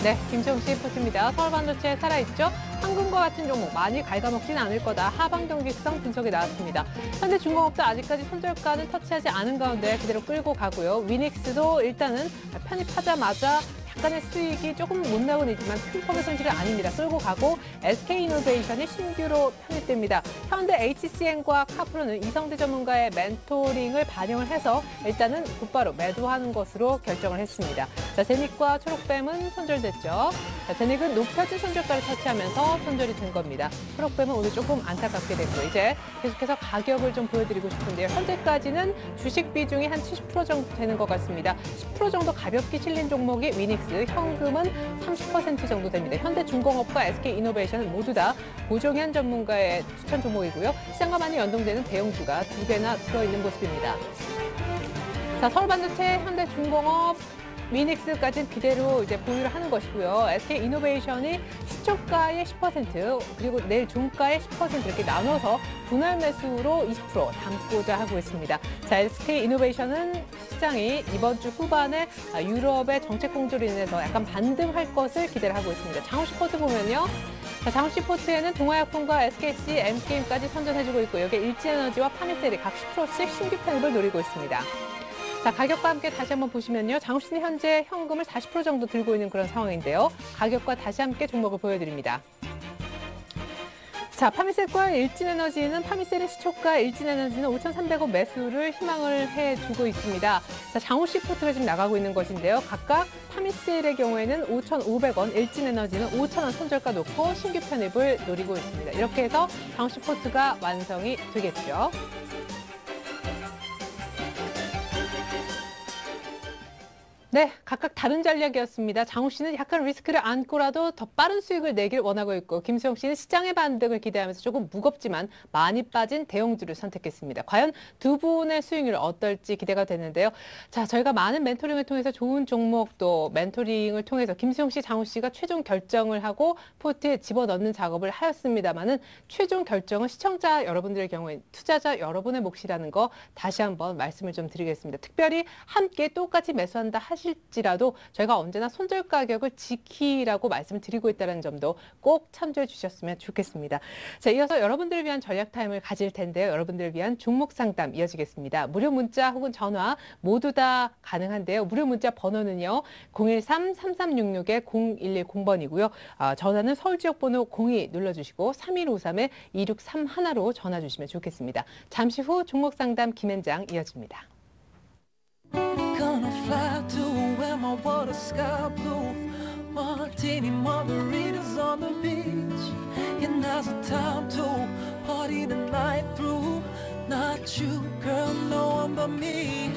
네, 김수용 씨의 포트입니다. 서울반도체 살아있죠? 황금과 같은 종목 많이 갉아먹진 않을 거다. 하방 경직성 분석이 나왔습니다. 현대중공업도 아직까지 손절가는 터치하지 않은 가운데 그대로 끌고 가고요. 위닉스도 일단은 편입하자마자 약간의 수익이 조금 못 나고는 있지만 큰 폭의 손실은 아닙니다. 끌고 가고 SK이노베이션이 신규로 편입됩니다. 현대 HCN과 카프로는 이성대 전문가의 멘토링을 반영을 해서 일단은 곧바로 매도하는 것으로 결정을 했습니다. 자, 제닉과 초록뱀은 손절됐죠. 자, 제닉은 높여진 손절가를 터치하면서 손절이 된 겁니다. 초록뱀은 오늘 조금 안타깝게 됐고 이제 계속해서 가격을 좀 보여드리고 싶은데요. 현재까지는 주식 비중이 한 70% 정도 되는 것 같습니다. 10% 정도 가볍게 실린 종목이 위닉스, 현금은 30% 정도 됩니다. 현대중공업과 SK이노베이션은 모두 다 고종현 전문가의 추천 종목이고요. 시장과 많이 연동되는 대형주가 두 개나 들어있는 모습입니다. 자, 서울반도체, 현대중공업, 위닉스까지는 그대로 이제 보유를 하는 것이고요. SK이노베이션이 시초가의 10%, 그리고 내일 종가의 10% 이렇게 나눠서 분할 매수로 20% 담고자 하고 있습니다. 자, SK이노베이션은 시장이 이번 주 후반에 유럽의 정책 공조로 인해서 약간 반등할 것을 기대를 하고 있습니다. 장호시포트 보면요. 자, 장호시포트에는 동아약품과 SKC, MKM까지 선전해주고 있고 여기에 일지에너지와 파미셀이 각 10%씩 신규 편입을 노리고 있습니다. 자, 가격과 함께 다시 한번 보시면요. 장호씨는 현재 현금을 40% 정도 들고 있는 그런 상황인데요. 가격과 다시 함께 종목을 보여드립니다. 자, 파미셀과 일진에너지는 파미셀의 시초가, 일진에너지는 5,300원 매수를 희망을 해주고 있습니다. 자, 장호씨 포트가 지금 나가고 있는 것인데요. 각각 파미셀의 경우에는 5,500원, 일진에너지는 5,000원 손절가 놓고 신규 편입을 노리고 있습니다. 이렇게 해서 장호씨 포트가 완성이 되겠죠. 네, 각각 다른 전략이었습니다. 장우 씨는 약간 리스크를 안고라도 더 빠른 수익을 내길 원하고 있고 김수영 씨는 시장의 반등을 기대하면서 조금 무겁지만 많이 빠진 대형주를 선택했습니다. 과연 두 분의 수익률 어떨지 기대가 되는데요. 자, 저희가 많은 멘토링을 통해서 좋은 종목도 멘토링을 통해서 김수영 씨, 장우 씨가 최종 결정을 하고 포트에 집어넣는 작업을 하였습니다만은 최종 결정은 시청자 여러분들의 경우에 투자자 여러분의 몫이라는 거 다시 한번 말씀을 좀 드리겠습니다. 특별히 함께 똑같이 매수한다 하실지라도 저희가 언제나 손절 가격을 지키라고 말씀을 드리고 있다는 점도 꼭 참조해 주셨으면 좋겠습니다. 자, 이어서 여러분들을 위한 전략 타임을 가질 텐데요. 여러분들을 위한 종목 상담 이어지겠습니다. 무료 문자 혹은 전화 모두 다 가능한데요. 무료 문자 번호는요. 013-3366-0110번이고요. 전화는 서울 지역 번호 02 눌러주시고 3153-2631로 전화 주시면 좋겠습니다. 잠시 후 종목 상담 김현장 이어집니다. Gonna fly to where my water sky blue. Martini margaritas on the beach. And now's the time to party the night through. Not you, girl, no one but me.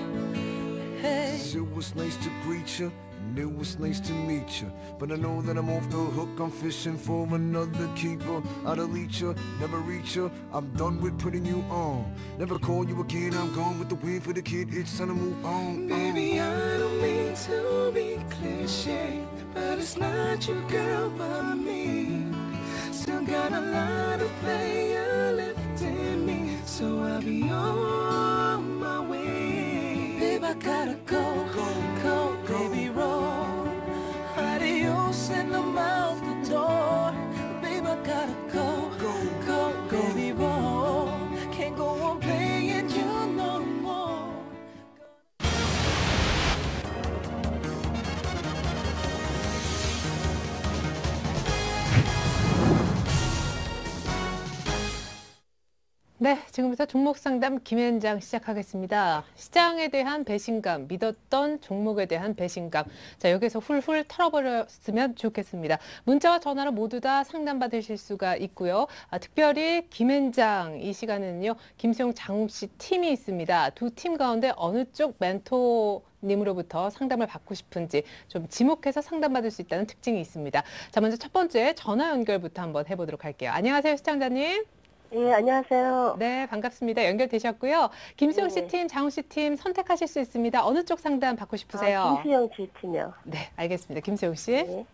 Hey. It was nice to greet you, and it was nice to meet you. But I know that I'm off the hook, I'm fishing for another keeper. I'll delete you, never reach you, I'm done with putting you on. Never call you again, I'm gone with the wind for the kid, it's time to move on. Baby, I don't mean to be cliche, but it's not you, girl, but me. Still got a lot of player left in me, so I'll be on my way. Babe, I gotta go, baby, roll. Adios and I'm out the door. Babe, I gotta go, baby, roll. Can't go on playing you no more. 네, 지금부터 종목 상담 김현장 시작하겠습니다. 시장에 대한 배신감, 믿었던 종목에 대한 배신감. 자, 여기서 훌훌 털어버렸으면 좋겠습니다. 문자와 전화로 모두 다 상담받으실 수가 있고요. 특별히 김현장 이 시간에는요, 김수영 장욱 씨 팀이 있습니다. 두 팀 가운데 어느 쪽 님으로부터 상담을 받고 싶은지 좀 지목해서 상담받을 수 있다는 특징이 있습니다. 자, 먼저 첫 번째 전화 연결부터 한번 해보도록 할게요. 안녕하세요, 시청자님. 예, 안녕하세요. 네, 반갑습니다. 연결되셨고요. 김수영 씨 네. 팀, 장우 씨 팀 선택하실 수 있습니다. 어느 쪽 상담 받고 싶으세요? 김수영 씨 팀이요. 네, 알겠습니다. 김수영 씨. 네.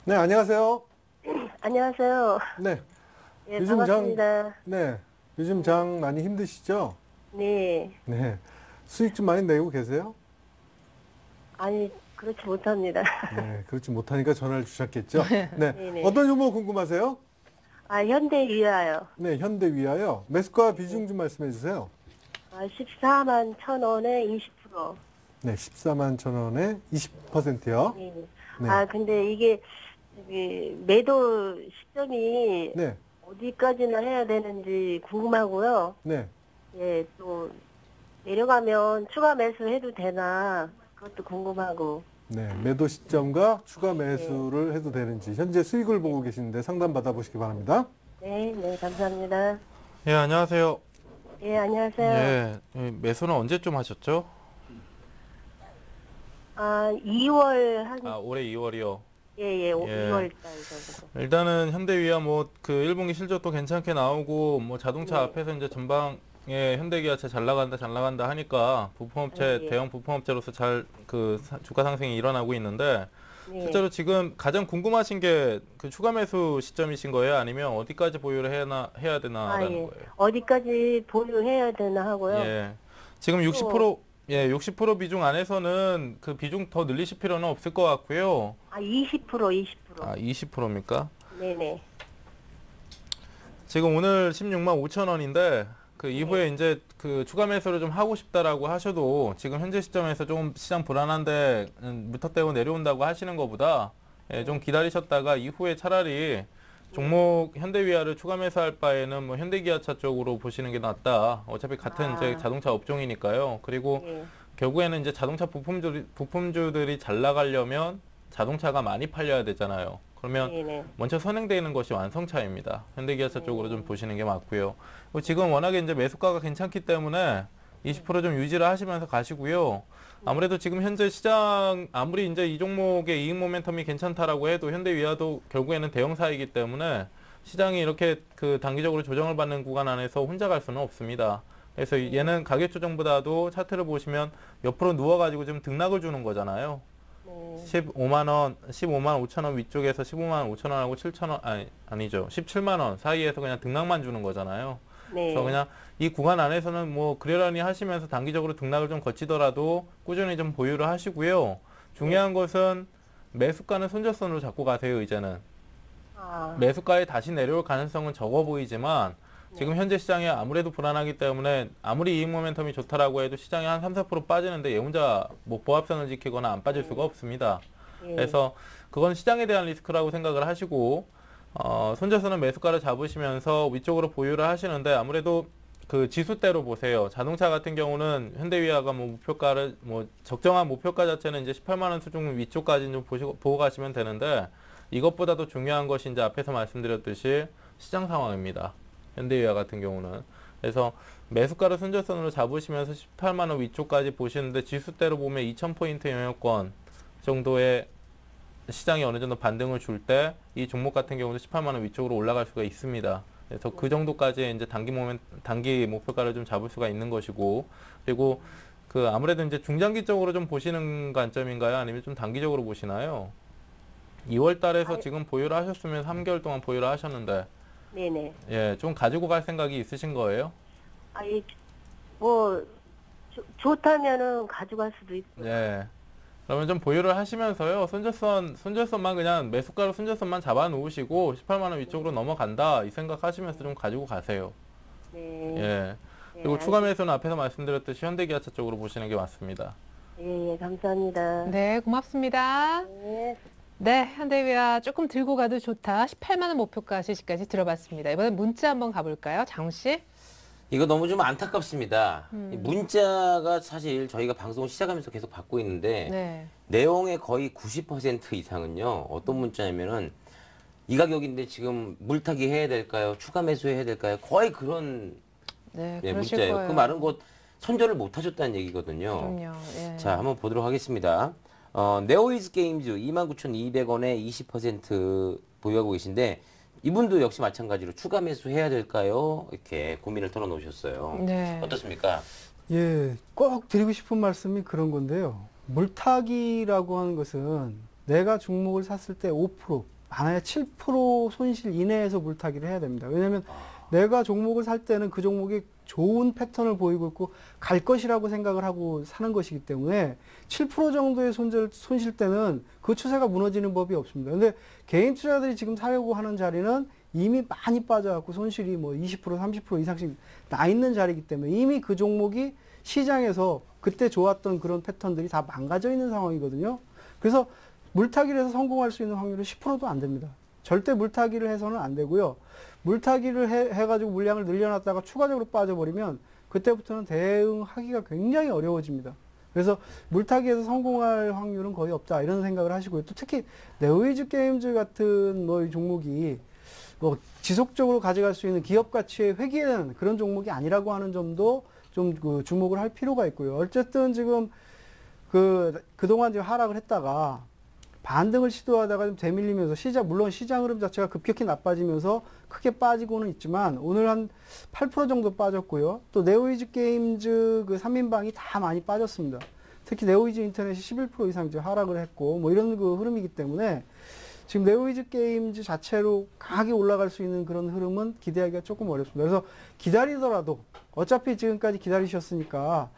네, 안녕하세요. 안녕하세요. 네, 예, 요즘 반갑습니다. 네, 요즘 장 많이 힘드시죠? 네. 네, 수익 좀 많이 내고 계세요? 아니, 그렇지 못합니다. 네, 그렇지 못하니까 전화를 주셨겠죠? 네, 네네. 어떤 종목 궁금하세요? 현대 위하여. 네, 현대위하여 매수가 비중 좀 말씀해 주세요. 14만 1,000원에 20%. 네, 14만 1,000원에 20%요. 네. 네. 근데 이게 매도 시점이 네, 어디까지나 해야 되는지 궁금하고요. 네. 예, 또 내려가면 추가 매수해도 되나 그것도 궁금하고. 네, 매도 시점과 추가 매수를 해도 되는지 현재 수익을 보고 계시는데 상담 받아보시기 바랍니다. 네, 네, 감사합니다. 예, 안녕하세요. 예, 안녕하세요. 예, 매수는 언제쯤 하셨죠? 2월 한 올해 2월이요. 예, 예. 2월 달 정도. 일단은 현대위야 뭐 그 1분기 실적도 괜찮게 나오고 뭐 자동차 네. 앞에서 이제 전방 중국의 현대기아차 잘 나간다 하니까 부품업체, 예. 대형 부품업체로서 잘 주가 상승이 일어나고 있는데 네. 실제로 지금 가장 궁금하신 게 그 추가 매수 시점이신 거예요? 아니면 어디까지 보유를 해야 되나라는 예. 거예요? 어디까지 보유해야 되나 하고요. 예. 지금 60% 비중 안에서는 그 비중 더 늘리실 필요는 없을 것 같고요. 20%. 아, 20%입니까? 네네. 지금 오늘 16만 5천 원인데 그 이후에 이제 그 추가 매수를 좀 하고 싶다라고 하셔도 지금 현재 시점에서 조금 시장 불안한데 물턱 떼고 내려온다고 하시는 것보다 좀 기다리셨다가 이후에 차라리 종목 현대위아를 추가 매수할 바에는 뭐 현대기아차 쪽으로 보시는 게 낫다. 어차피 같은 이제 자동차 업종이니까요. 그리고 예. 결국에는 이제 자동차 부품주들이 잘 나가려면 자동차가 많이 팔려야 되잖아요. 그러면 네네. 먼저 선행되는 것이 완성차입니다. 현대기아차 쪽으로 좀 보시는 게 맞고요. 그리고 지금 워낙에 이제 매수가가 괜찮기 때문에 20%좀 유지를 하시면서 가시고요. 아무래도 지금 현재 시장 아무리 이제 이 종목의 이익 모멘텀이 괜찮다라고 해도 현대위아도 결국에는 대형사이기 때문에 시장이 이렇게 그 단기적으로 조정을 받는 구간 안에서 혼자 갈 수는 없습니다. 그래서 얘는 가격 조정보다도 차트를 보시면 옆으로 누워가지고 좀 등락을 주는 거잖아요. 15만 5천 원 위쪽에서 15만 5천 원하고 7천 원 아니죠. 17만 원 사이에서 그냥 등락만 주는 거잖아요. 네. 그래서 그냥 이 구간 안에서는 뭐 그러려니 하시면서 단기적으로 등락을 좀 거치더라도 꾸준히 좀 보유를 하시고요. 중요한 것은 매수가는 손절선으로 잡고 가세요. 이제는 매수가에 다시 내려올 가능성은 적어 보이지만 지금 현재 시장이 아무래도 불안하기 때문에 아무리 이익 모멘텀이 좋다라고 해도 시장이 한 3, 4% 빠지는데 얘 혼자 뭐 보합선을 지키거나 안 빠질 수가 없습니다. 그래서 그건 시장에 대한 리스크라고 생각을 하시고 손절선은 매수가를 잡으시면서 위쪽으로 보유를 하시는데 아무래도 그 지수대로 보세요. 자동차 같은 경우는 현대위아가 뭐 목표가를 뭐 적정한 목표가 자체는 이제 18만 원 수준 위쪽까지 좀 보고 가시면 되는데 이것보다도 중요한 것이 이제 앞에서 말씀드렸듯이 시장 상황입니다. 현대위아 같은 경우는. 그래서 매수가를 손절선으로 잡으시면서 18만 원 위쪽까지 보시는데 지수대로 보면 2000포인트 영역권 정도의 시장이 어느 정도 반등을 줄 때 이 종목 같은 경우도 18만 원 위쪽으로 올라갈 수가 있습니다. 그래서 그 정도까지 이제 단기 목표가를 좀 잡을 수가 있는 것이고, 그리고 그 아무래도 이제 중장기적으로 좀 보시는 관점인가요? 아니면 좀 단기적으로 보시나요? 2월 달에서 지금 보유를 하셨으면 3개월 동안 보유를 하셨는데, 네네. 예, 좀 가지고 갈 생각이 있으신 거예요? 뭐 좋다면은 가져갈 수도 있고. 예. 그러면 좀 보유를 하시면서요. 손절선만 그냥 매수가로 손절선만 잡아 놓으시고 18만 원 위쪽으로 넘어간다 이 생각하시면서 좀 가지고 가세요. 네. 예. 그리고 추가 매수는 앞에서 말씀드렸듯이 현대기아차 쪽으로 보시는 게 맞습니다. 예, 감사합니다. 네, 고맙습니다. 네. 네, 현대위아 조금 들고 가도 좋다. 18만 원 목표가 지지까지 들어봤습니다. 이번엔 문자 한번 가볼까요? 장우 씨? 이거 너무 좀 안타깝습니다. 이 문자가 사실 저희가 방송을 시작하면서 계속 받고 있는데 네. 내용의 거의 90% 이상은요. 어떤 문자냐면은 이 가격인데 지금 물타기 해야 될까요? 추가 매수해야 될까요? 거의 그런 네, 네, 그러실 문자예요. 거예요. 그 말은 곧 손절을 못 하셨다는 얘기거든요. 그럼요. 예. 자, 한번 보도록 하겠습니다. 네오이즈 게임즈 29,200원에 20% 보유하고 계신데 이분도 역시 마찬가지로 추가 매수해야 될까요? 이렇게 고민을 털어놓으셨어요. 네. 어떻습니까? 예, 꼭 드리고 싶은 말씀이 그런 건데요. 물타기라고 하는 것은 내가 종목을 샀을 때 5%, 많아야 7% 손실 이내에서 물타기를 해야 됩니다. 왜냐하면 내가 종목을 살 때는 그 종목이 좋은 패턴을 보이고 있고 갈 것이라고 생각을 하고 사는 것이기 때문에 7% 정도의 손실 때는 그 추세가 무너지는 법이 없습니다. 근데 개인 투자들이 지금 사려고 하는 자리는 이미 많이 빠져갖고 손실이 뭐 20%, 30% 이상씩 나 있는 자리이기 때문에 이미 그 종목이 시장에서 그때 좋았던 그런 패턴들이 다 망가져 있는 상황이거든요. 그래서 물타기를 해서 성공할 수 있는 확률은 10%도 안 됩니다. 절대 물타기를 해서는 안 되고요. 물타기를 해가지고 물량을 늘려놨다가 추가적으로 빠져버리면 그때부터는 대응하기가 굉장히 어려워집니다. 그래서 물타기에서 성공할 확률은 거의 없다 이런 생각을 하시고요. 또 특히 네오이즈 게임즈 같은 뭐 이 종목이 뭐 지속적으로 가져갈 수 있는 기업 가치에 회귀하는 그런 종목이 아니라고 하는 점도 좀 그 주목을 할 필요가 있고요. 어쨌든 지금 그동안 지금 하락을 했다가 반등을 시도하다가 좀 대밀리면서 물론 시장 흐름 자체가 급격히 나빠지면서 크게 빠지고는 있지만 오늘 한 8% 정도 빠졌고요. 또 네오이즈 게임즈 그 3인방이 다 많이 빠졌습니다. 특히 네오이즈 인터넷이 11% 이상 이제 하락을 했고 뭐 이런 그 흐름이기 때문에 지금 네오이즈 게임즈 자체로 강하게 올라갈 수 있는 그런 흐름은 기대하기가 조금 어렵습니다. 그래서 기다리더라도 어차피 지금까지 기다리셨으니까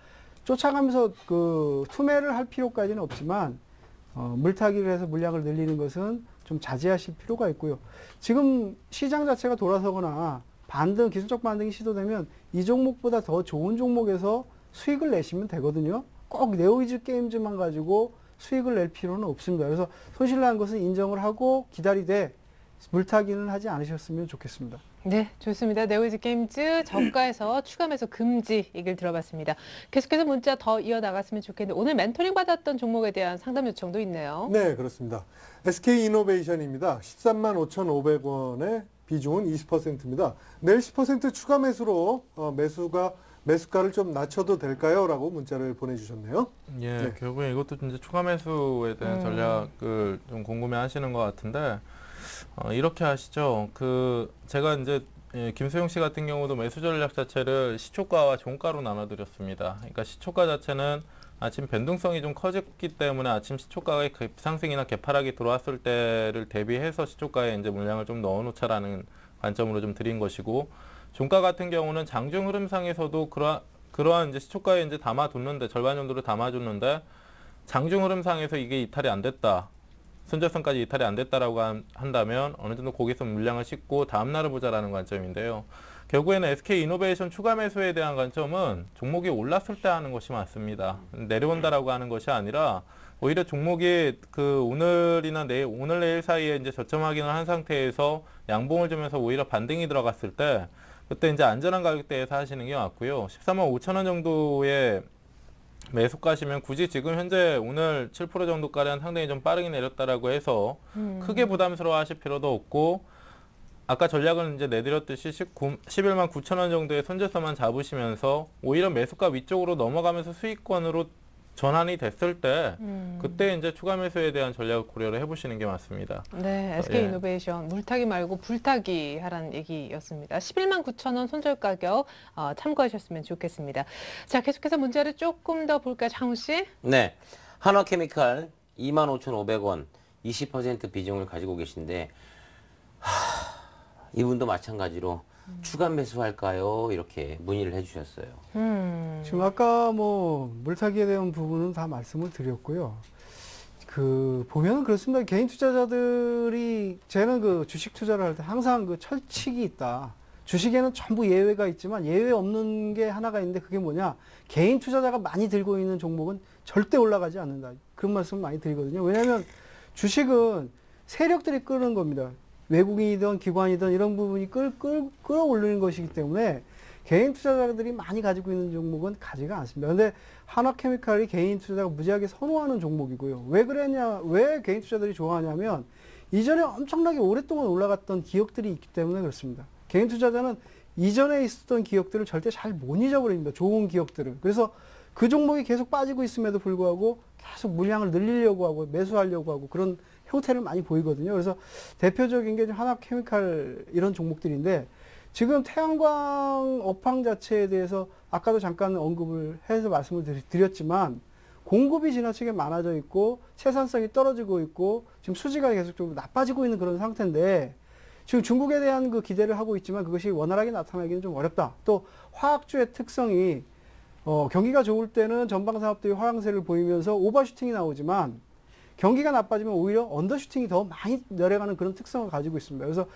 쫓아가면서 그 투매를 할 필요까지는 없지만 물타기를 해서 물량을 늘리는 것은 좀 자제하실 필요가 있고요. 지금 시장 자체가 돌아서거나 기술적 반등이 시도되면 이 종목보다 더 좋은 종목에서 수익을 내시면 되거든요. 꼭 네오이즈 게임즈만 가지고 수익을 낼 필요는 없습니다. 그래서 손실난 것은 인정을 하고 기다리되 물타기는 하지 않으셨으면 좋겠습니다. 네, 좋습니다. 네오이즈 게임즈 저가에서 추가 매수 금지 얘기를 들어봤습니다. 계속해서 문자 더 이어나갔으면 좋겠는데 오늘 멘토링 받았던 종목에 대한 상담 요청도 있네요. 네, 그렇습니다. SK이노베이션입니다. 13만 5,500원의 비중은 20%입니다. 내일 10% 추가 매수로 매수가를 좀 낮춰도 될까요? 라고 문자를 보내주셨네요. 예, 네. 결국에 이것도 이제 추가 매수에 대한 전략을 좀 궁금해 하시는 것 같은데, 이렇게 하시죠. 제가 이제, 김소영 씨 같은 경우도 매수 전략 자체를 시초가와 종가로 나눠드렸습니다. 그러니까 시초가 자체는 아침 변동성이 좀 커졌기 때문에 아침 시초가의 급상승이나 개파락이 들어왔을 때를 대비해서 시초가에 이제 물량을 좀 넣어놓자라는 관점으로 좀 드린 것이고, 종가 같은 경우는 장중 흐름상에서도 그러한 이제 시초가에 이제 담아뒀는데, 절반 정도를 담아줬는데, 장중 흐름상에서 이게 이탈이 안 됐다. 손절선까지 이탈이 안 됐다라고 한다면 어느 정도 거기서 물량을 싣고 다음날을 보자라는 관점인데요. 결국에는 SK이노베이션 추가 매수에 대한 관점은 종목이 올랐을 때 하는 것이 맞습니다. 내려온다라고 하는 것이 아니라 오히려 종목이 오늘이나 오늘 내일 사이에 이제 저점 확인을 한 상태에서 양봉을 주면서 오히려 반등이 들어갔을 때 그때 이제 안전한 가격대에서 하시는 게 맞고요. 13만 5천 원 정도의 매수가시면 굳이 지금 현재 오늘 7% 정도까지는 상당히 좀 빠르게 내렸다라고 해서 크게 부담스러워 하실 필요도 없고, 아까 전략을 이제 내드렸듯이 11만 9천 원 정도의 손절선만 잡으시면서 오히려 매수가 위쪽으로 넘어가면서 수익권으로 전환이 됐을 때 그때 이제 추가 매수에 대한 전략을 고려를 해보시는 게 맞습니다. 네, SK이노베이션 물타기 말고 불타기 하라는 얘기였습니다. 11만 9천 원 손절 가격 참고하셨으면 좋겠습니다. 자, 계속해서 문제를 조금 더 볼까요, 장훈 씨? 네, 한화케미칼 25,500원 20% 비중을 가지고 계신데 이분도 마찬가지로 추가 매수할까요? 이렇게 문의를 해주셨어요. 지금 아까 물타기에 대한 부분은 다 말씀을 드렸고요. 보면은 그렇습니다. 개인 투자자들이, 쟤는 주식 투자를 할 때 항상 철칙이 있다. 주식에는 전부 예외가 있지만 예외 없는 게 하나가 있는데 그게 뭐냐. 개인 투자자가 많이 들고 있는 종목은 절대 올라가지 않는다. 그런 말씀을 많이 드리거든요. 왜냐하면 주식은 세력들이 끄는 겁니다. 외국인이든 기관이든 이런 부분이 끌어올리는 것이기 때문에 개인 투자자들이 많이 가지고 있는 종목은 가지가 않습니다. 근데 한화케미칼이 개인 투자자가 무지하게 선호하는 종목이고요. 왜 개인 투자자들이 좋아하냐면 이전에 엄청나게 오랫동안 올라갔던 기업들이 있기 때문에 그렇습니다. 개인 투자자는 이전에 있었던 기업들을 절대 잘 못 잊어버립니다. 좋은 기업들을. 그래서 그 종목이 계속 빠지고 있음에도 불구하고 계속 물량을 늘리려고 하고 매수하려고 하고 그런 형태를 많이 보이거든요. 그래서 대표적인 게 한화케미칼 이런 종목들인데 지금 태양광 업황 자체에 대해서 아까도 잠깐 언급을 해서 말씀을 드렸지만 공급이 지나치게 많아져 있고 생산성이 떨어지고 있고 지금 수지가 계속 좀 나빠지고 있는 그런 상태인데 지금 중국에 대한 기대를 하고 있지만 그것이 원활하게 나타나기는 좀 어렵다. 또 화학주의 특성이 경기가 좋을 때는 전방 산업들이 화랑세를 보이면서 오버슈팅이 나오지만 경기가 나빠지면 오히려 언더슈팅이 더 많이 내려가는 그런 특성을 가지고 있습니다. 그래서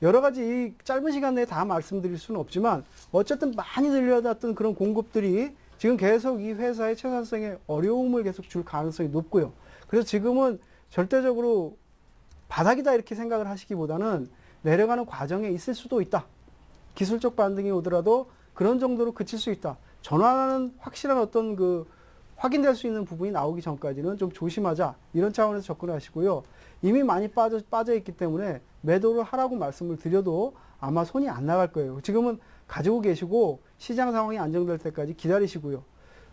여러 가지 이 짧은 시간 내에 다 말씀드릴 수는 없지만 어쨌든 많이 늘려놨던 그런 공급들이 지금 계속 이 회사의 생산성에 어려움을 계속 줄 가능성이 높고요. 그래서 지금은 절대적으로 바닥이다 이렇게 생각을 하시기보다는 내려가는 과정에 있을 수도 있다. 기술적 반등이 오더라도 그런 정도로 그칠 수 있다. 전환하는 확실한 어떤 확인될 수 있는 부분이 나오기 전까지는 좀 조심하자. 이런 차원에서 접근하시고요. 이미 많이 빠져 있기 때문에 매도를 하라고 말씀을 드려도 아마 손이 안 나갈 거예요. 지금은 가지고 계시고 시장 상황이 안정될 때까지 기다리시고요.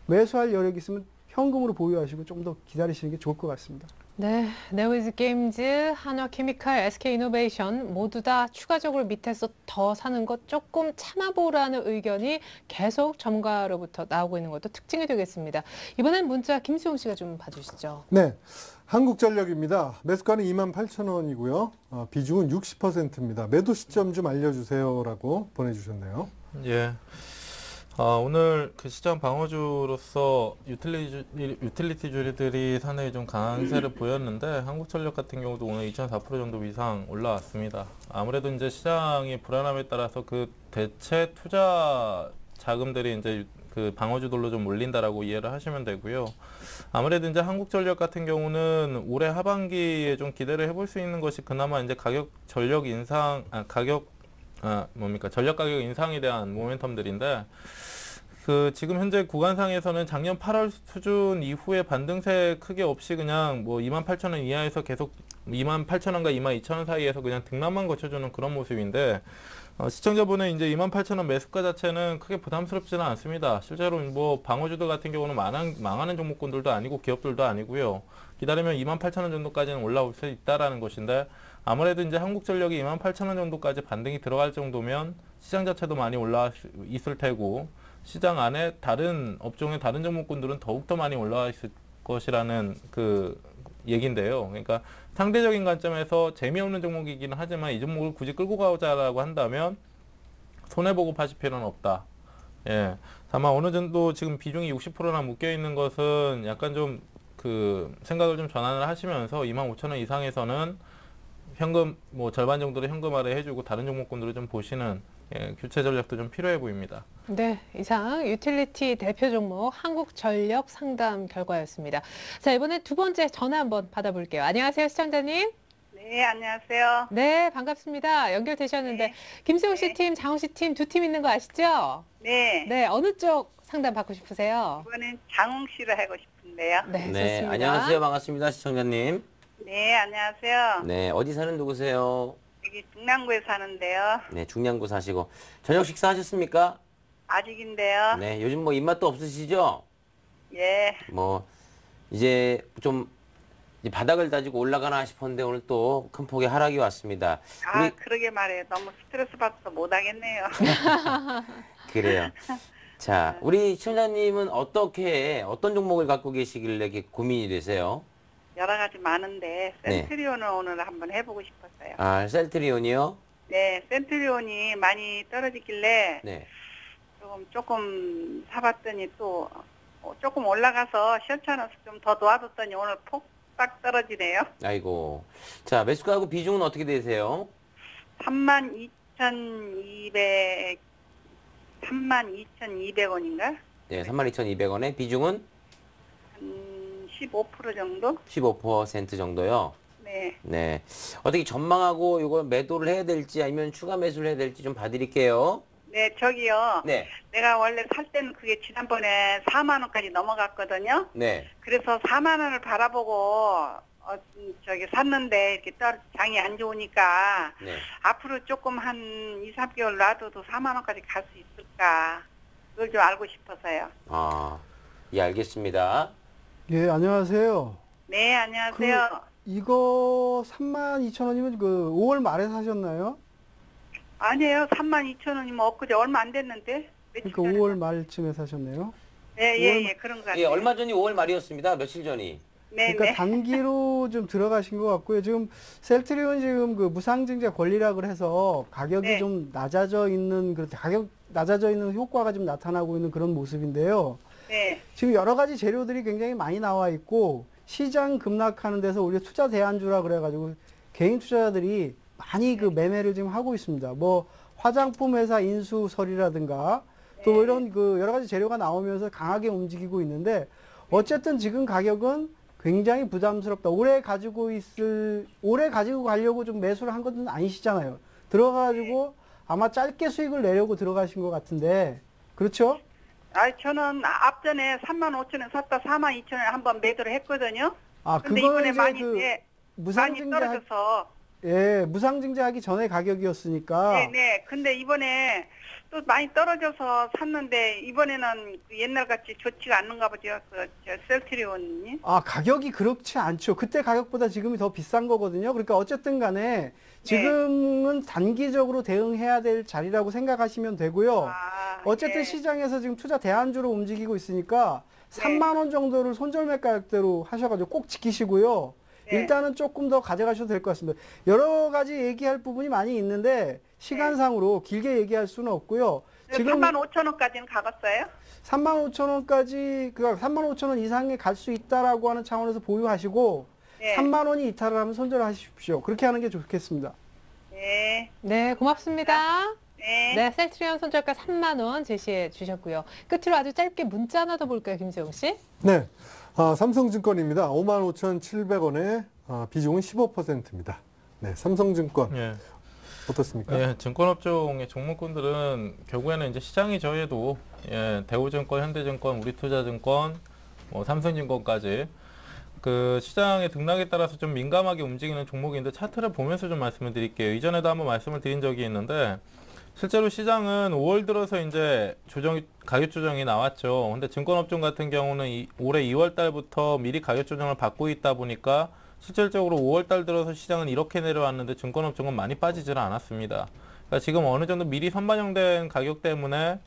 매수할 여력이 있으면 현금으로 보유하시고 좀 더 기다리시는 게 좋을 것 같습니다. 네, 네오이즈 게임즈, 한화케미칼, SK이노베이션 모두 다 추가적으로 밑에서 더 사는 것 조금 참아보라는 의견이 계속 전문가로부터 나오고 있는 것도 특징이 되겠습니다. 이번엔 문자 김수용 씨가 좀 봐주시죠. 네, 한국전력입니다. 매수가는 28,000원이고요. 비중은 60%입니다. 매도 시점 좀 알려주세요라고 보내주셨네요. 예. 오늘 그 시장 방어주로서 유틸리티주들이 상당히 좀 강세를 보였는데 한국전력 같은 경우도 오늘 2.4% 정도 이상 올라왔습니다. 아무래도 이제 시장이 불안함에 따라서 그 대체 투자 자금들이 이제 그 방어주들로 좀 몰린다라고 이해를 하시면 되고요. 아무래도 이제 한국전력 같은 경우는 올해 하반기에 좀 기대를 해볼 수 있는 것이 그나마 이제 전력 가격 인상에 대한 모멘텀들인데, 지금 현재 구간상에서는 작년 8월 수준 이후에 반등세 크게 없이 그냥 뭐 28,000원 이하에서 계속 28,000원과 22,000원 사이에서 그냥 등락만 거쳐주는 그런 모습인데, 시청자분은 이제 28,000원 매수가 자체는 크게 부담스럽지는 않습니다. 실제로 뭐 방어주들 같은 경우는 망하는 종목군들도 아니고 기업들도 아니고요. 기다리면 28,000원 정도까지는 올라올 수 있다라는 것인데, 아무래도 이제 한국전력이 28,000원 정도까지 반등이 들어갈 정도면 시장 자체도 많이 올라와 있을 테고, 시장 안에 다른 업종의 다른 종목군들은 더욱더 많이 올라와 있을 것이라는 그 얘기인데요. 그러니까 상대적인 관점에서 재미없는 종목이기는 하지만 이 종목을 굳이 끌고 가자라고 한다면 손해보고 파실 필요는 없다. 예. 다만 어느 정도 지금 비중이 60%나 묶여 있는 것은 약간 좀 그 생각을 좀 전환을 하시면서 25,000원 이상에서는 현금 뭐 절반 정도로 현금화를 해주고 다른 종목군들을 좀 보시는 교체 전략도 좀 필요해 보입니다. 네, 이상 유틸리티 대표 종목 한국전력 상담 결과였습니다. 자, 이번에 두 번째 전화 한번 받아볼게요. 안녕하세요, 시청자님. 네, 안녕하세요. 네, 반갑습니다. 연결되셨는데 네. 김수용 씨 팀, 장훈 씨 팀 두 팀 있는 거 아시죠? 네. 네, 어느 쪽 상담 받고 싶으세요? 이번엔 장웅 씨를 하고 싶은데요. 네, 네, 좋습니다. 안녕하세요. 반갑습니다. 시청자님. 네, 안녕하세요. 네, 어디 사는 누구세요? 여기 중랑구에 사는데요. 네, 중량구 사시고. 저녁 식사 하셨습니까? 아직인데요. 네, 요즘 뭐 입맛도 없으시죠? 예. 뭐, 이제 좀 이제 바닥을 다지고 올라가나 싶었는데 오늘 또 큰 폭의 하락이 왔습니다. 아, 그러게 말해요. 너무 스트레스 받아서 못 하겠네요. 그래요. 자, 우리 시청자님은 어떤 종목을 갖고 계시길래 이렇게 고민이 되세요? 여러 가지 많은데 네. 센트리온을 오늘 한번 해보고 싶었어요. 아, 셀트리온이요? 네, 센트리온이 많이 떨어지길래 네. 조금 사봤더니 또 조금 올라가서 시원찮아서 좀 더 놓아뒀더니 오늘 폭딱 떨어지네요. 아이고. 자, 매수가하고 비중은 어떻게 되세요? 32,200원인가? 네, 32,200원에 비중은 한 15% 정도? 15% 정도요. 네. 네. 어떻게 전망하고 이거 매도를 해야 될지 아니면 추가 매수를 해야 될지 좀 봐드릴게요. 네, 저기요. 네. 내가 원래 살 때는 그게 지난번에 4만 원까지 넘어갔거든요. 네. 그래서 4만 원을 바라보고 샀는데 이렇게 장이 안 좋으니까 네. 앞으로 조금 한 2, 3개월 놔둬도 4만 원까지 갈 수 있을까? 그걸 좀 알고 싶어서요. 아, 예, 알겠습니다. 예, 안녕하세요. 네, 안녕하세요. 이거 32,000원이면 그 5월 말에 사셨나요? 아니에요. 32,000원이면 엊그제 얼마 안 됐는데. 며칠 그러니까 전에 5월 말쯤에 사셨네요. 네, 예, 그런 것 같아요. 예, 얼마 전이 5월 말이었습니다. 며칠 전이. 네, 그러니까 네. 단기로 좀 들어가신 것 같고요. 지금 셀트리온 지금 그 무상증자 권리락을 해서 가격이 네. 좀 낮아져 있는 가격 낮아져 있는 효과가 좀 나타나고 있는 그런 모습인데요. 네. 지금 여러 가지 재료들이 굉장히 많이 나와 있고 시장 급락하는 데서 우리가 투자 대안주라 그래가지고 개인 투자자들이 많이 그 매매를 지금 하고 있습니다. 뭐 화장품 회사 인수설이라든가 또 이런 그 여러 가지 재료가 나오면서 강하게 움직이고 있는데 어쨌든 지금 가격은 굉장히 부담스럽다. 오래 가지고 가려고 좀 매수를 한 것은 아니시잖아요. 들어가가지고 아마 짧게 수익을 내려고 들어가신 것 같은데 그렇죠? 저는 앞전에 35,000원 샀다 42,000원 한번 매도를 했거든요. 아, 근데 그거 이번에 이제 많이 그 많이 무상증자 떨어져서 예, 무상증자하기 전에 가격이었으니까 네네. 근데 이번에 또 많이 떨어져서 샀는데 이번에는 옛날같이 좋지가 않는가 보죠. 저 셀트리온이. 아, 가격이 그렇지 않죠. 그때 가격보다 지금이 더 비싼 거거든요. 그러니까 어쨌든 간에 지금은 단기적으로 대응해야 될 자리라고 생각하시면 되고요. 어쨌든 예. 시장에서 지금 투자 대안주로 움직이고 있으니까 3만 원 정도를 손절매 가격대로 하셔가지고 꼭 지키시고요. 네. 일단은 조금 더 가져가셔도 될 것 같습니다. 여러 가지 얘기할 부분이 많이 있는데 시간상으로 길게 얘기할 수는 없고요. 지금 3만 5천 원까지는 가봤어요? 3만 5천 원까지, 그러니까 3만 5천 원 이상에 갈 수 있다라고 하는 차원에서 보유하시고 네. 3만 원이 이탈을 하면 손절하십시오. 그렇게 하는 게 좋겠습니다. 네. 네, 고맙습니다. 네. 네, 셀트리온 손절가 3만 원 제시해 주셨고요. 끝으로 아주 짧게 문자 하나 더 볼까요, 김수영 씨? 네. 삼성증권입니다. 55,700원에 비중은 15%입니다. 네, 삼성증권 예. 어떻습니까? 예, 증권업종의 종목군들은 결국에는 이제 시장이 저희도 예, 대우증권, 현대증권, 우리투자증권, 뭐 삼성증권까지 그 시장의 등락에 따라서 좀 민감하게 움직이는 종목인데 차트를 보면서 좀 말씀을 드릴게요. 이전에도 한번 말씀을 드린 적이 있는데 실제로 시장은 5월 들어서 이제 가격 조정이 나왔죠. 근데 증권업종 같은 경우는 올해 2월 달부터 미리 가격 조정을 받고 있다 보니까 실질적으로 5월 달 들어서 시장은 이렇게 내려왔는데 증권업종은 많이 빠지질 않았습니다. 그러니까 지금 어느 정도 미리 선반영된 가격 때문에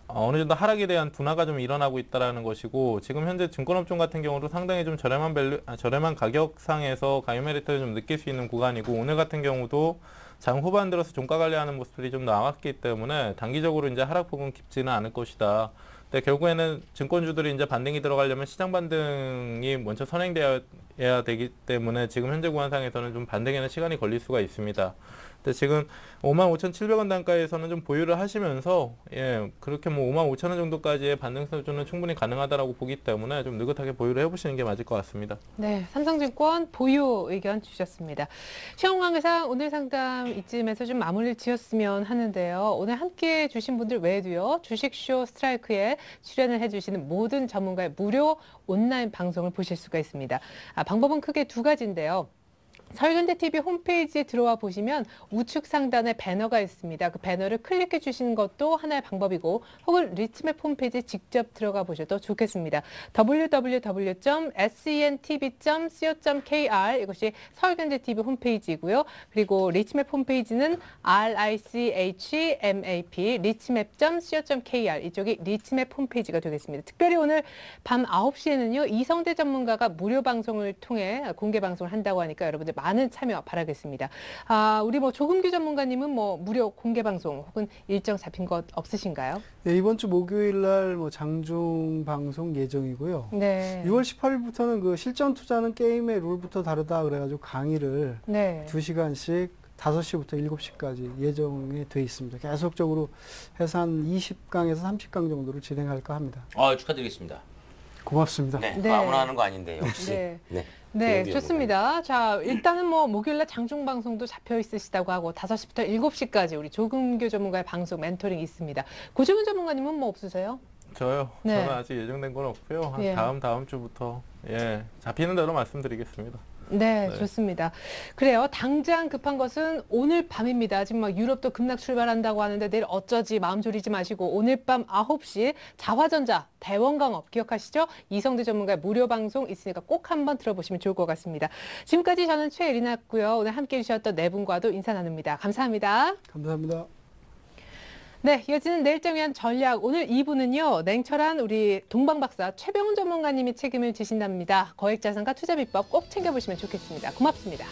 어느 정도 하락에 대한 둔화가 좀 일어나고 있다는 것이고 지금 현재 증권업종 같은 경우도 상당히 좀 저렴한 가격상에서 가격 메리트를 좀 느낄 수 있는 구간이고 오늘 같은 경우도 장 후반 들어서 종가 관리하는 모습들이 좀 나왔기 때문에 단기적으로 이제 하락폭은 깊지는 않을 것이다. 근데 결국에는 증권주들이 이제 반등이 들어가려면 시장 반등이 먼저 선행되어야 되기 때문에 지금 현재 구간상에서는 좀 반등에는 시간이 걸릴 수가 있습니다. 근데 지금 55,700원 단가에서는 좀 보유를 하시면서 예, 그렇게 뭐 55,000원 정도까지의 반등 수준은 충분히 가능하다라고 보기 때문에 좀 느긋하게 보유를 해보시는 게 맞을 것 같습니다. 네, 삼성증권 보유 의견 주셨습니다. 시험 관계상 오늘 상담 이쯤에서 좀 마무리를 지었으면 하는데요. 오늘 함께해 주신 분들 외에도요. 주식쇼 스트라이크에 출연을 해주시는 모든 전문가의 무료 온라인 방송을 보실 수가 있습니다. 방법은 크게 두 가지인데요. 서울현대TV 홈페이지에 들어와 보시면 우측 상단에 배너가 있습니다. 그 배너를 클릭해 주시는 것도 하나의 방법이고 혹은 리츠맵 홈페이지에 직접 들어가 보셔도 좋겠습니다. www.sentv.co.kr 이것이 서울현대TV 홈페이지이고요. 그리고 리츠맵 홈페이지는 RICHMAP 리츠맵.co.kr 이쪽이 리츠맵 홈페이지가 되겠습니다. 특별히 오늘 밤 9시에는요. 이성대 전문가가 무료 방송을 통해 공개 방송을 한다고 하니까 여러분들 많은 참여 바라겠습니다. 우리 뭐 조금규 전문가님은 뭐 무료 공개 방송 혹은 일정 잡힌 것 없으신가요? 네, 이번 주 목요일 날 뭐 장중 방송 예정이고요. 네. 6월 18일부터는 그 실전 투자는 게임의 룰부터 다르다 그래가지고 강의를 네. 2시간씩 5시부터 7시까지 예정이 돼 있습니다. 계속적으로 해서 한 20강에서 30강 정도를 진행할까 합니다. 축하드리겠습니다. 고맙습니다. 네, 네. 아무나 하는 거 아닌데 역시. 네. 네. 네, 좋습니다. 자, 일단은 뭐 목요일날 장중 방송도 잡혀 있으시다고 하고 5시부터 7시까지 우리 조금규 전문가의 방송 멘토링이 있습니다. 고정은 전문가님은 뭐 없으세요? 저요? 네. 저는 아직 예정된 건 없고요. 한 예. 다음 주부터 예, 잡히는 대로 말씀드리겠습니다. 네, 네. 좋습니다. 그래요. 당장 급한 것은 오늘 밤입니다. 지금 막 유럽도 급락 출발한다고 하는데 내일 어쩌지 마음 졸이지 마시고 오늘 밤 9시 자화전자 대원강업 기억하시죠? 이성대 전문가의 무료 방송 있으니까 꼭 한번 들어보시면 좋을 것 같습니다. 지금까지 저는 최예린이었고요. 오늘 함께해 주셨던 네 분과도 인사 나눕니다. 감사합니다. 감사합니다. 네, 이어지는 내일장 위한 전략. 오늘 2부는요, 냉철한 우리 동방박사 최병훈 전문가님이 책임을 지신답니다. 거액자산과 투자비법 꼭 챙겨보시면 좋겠습니다. 고맙습니다.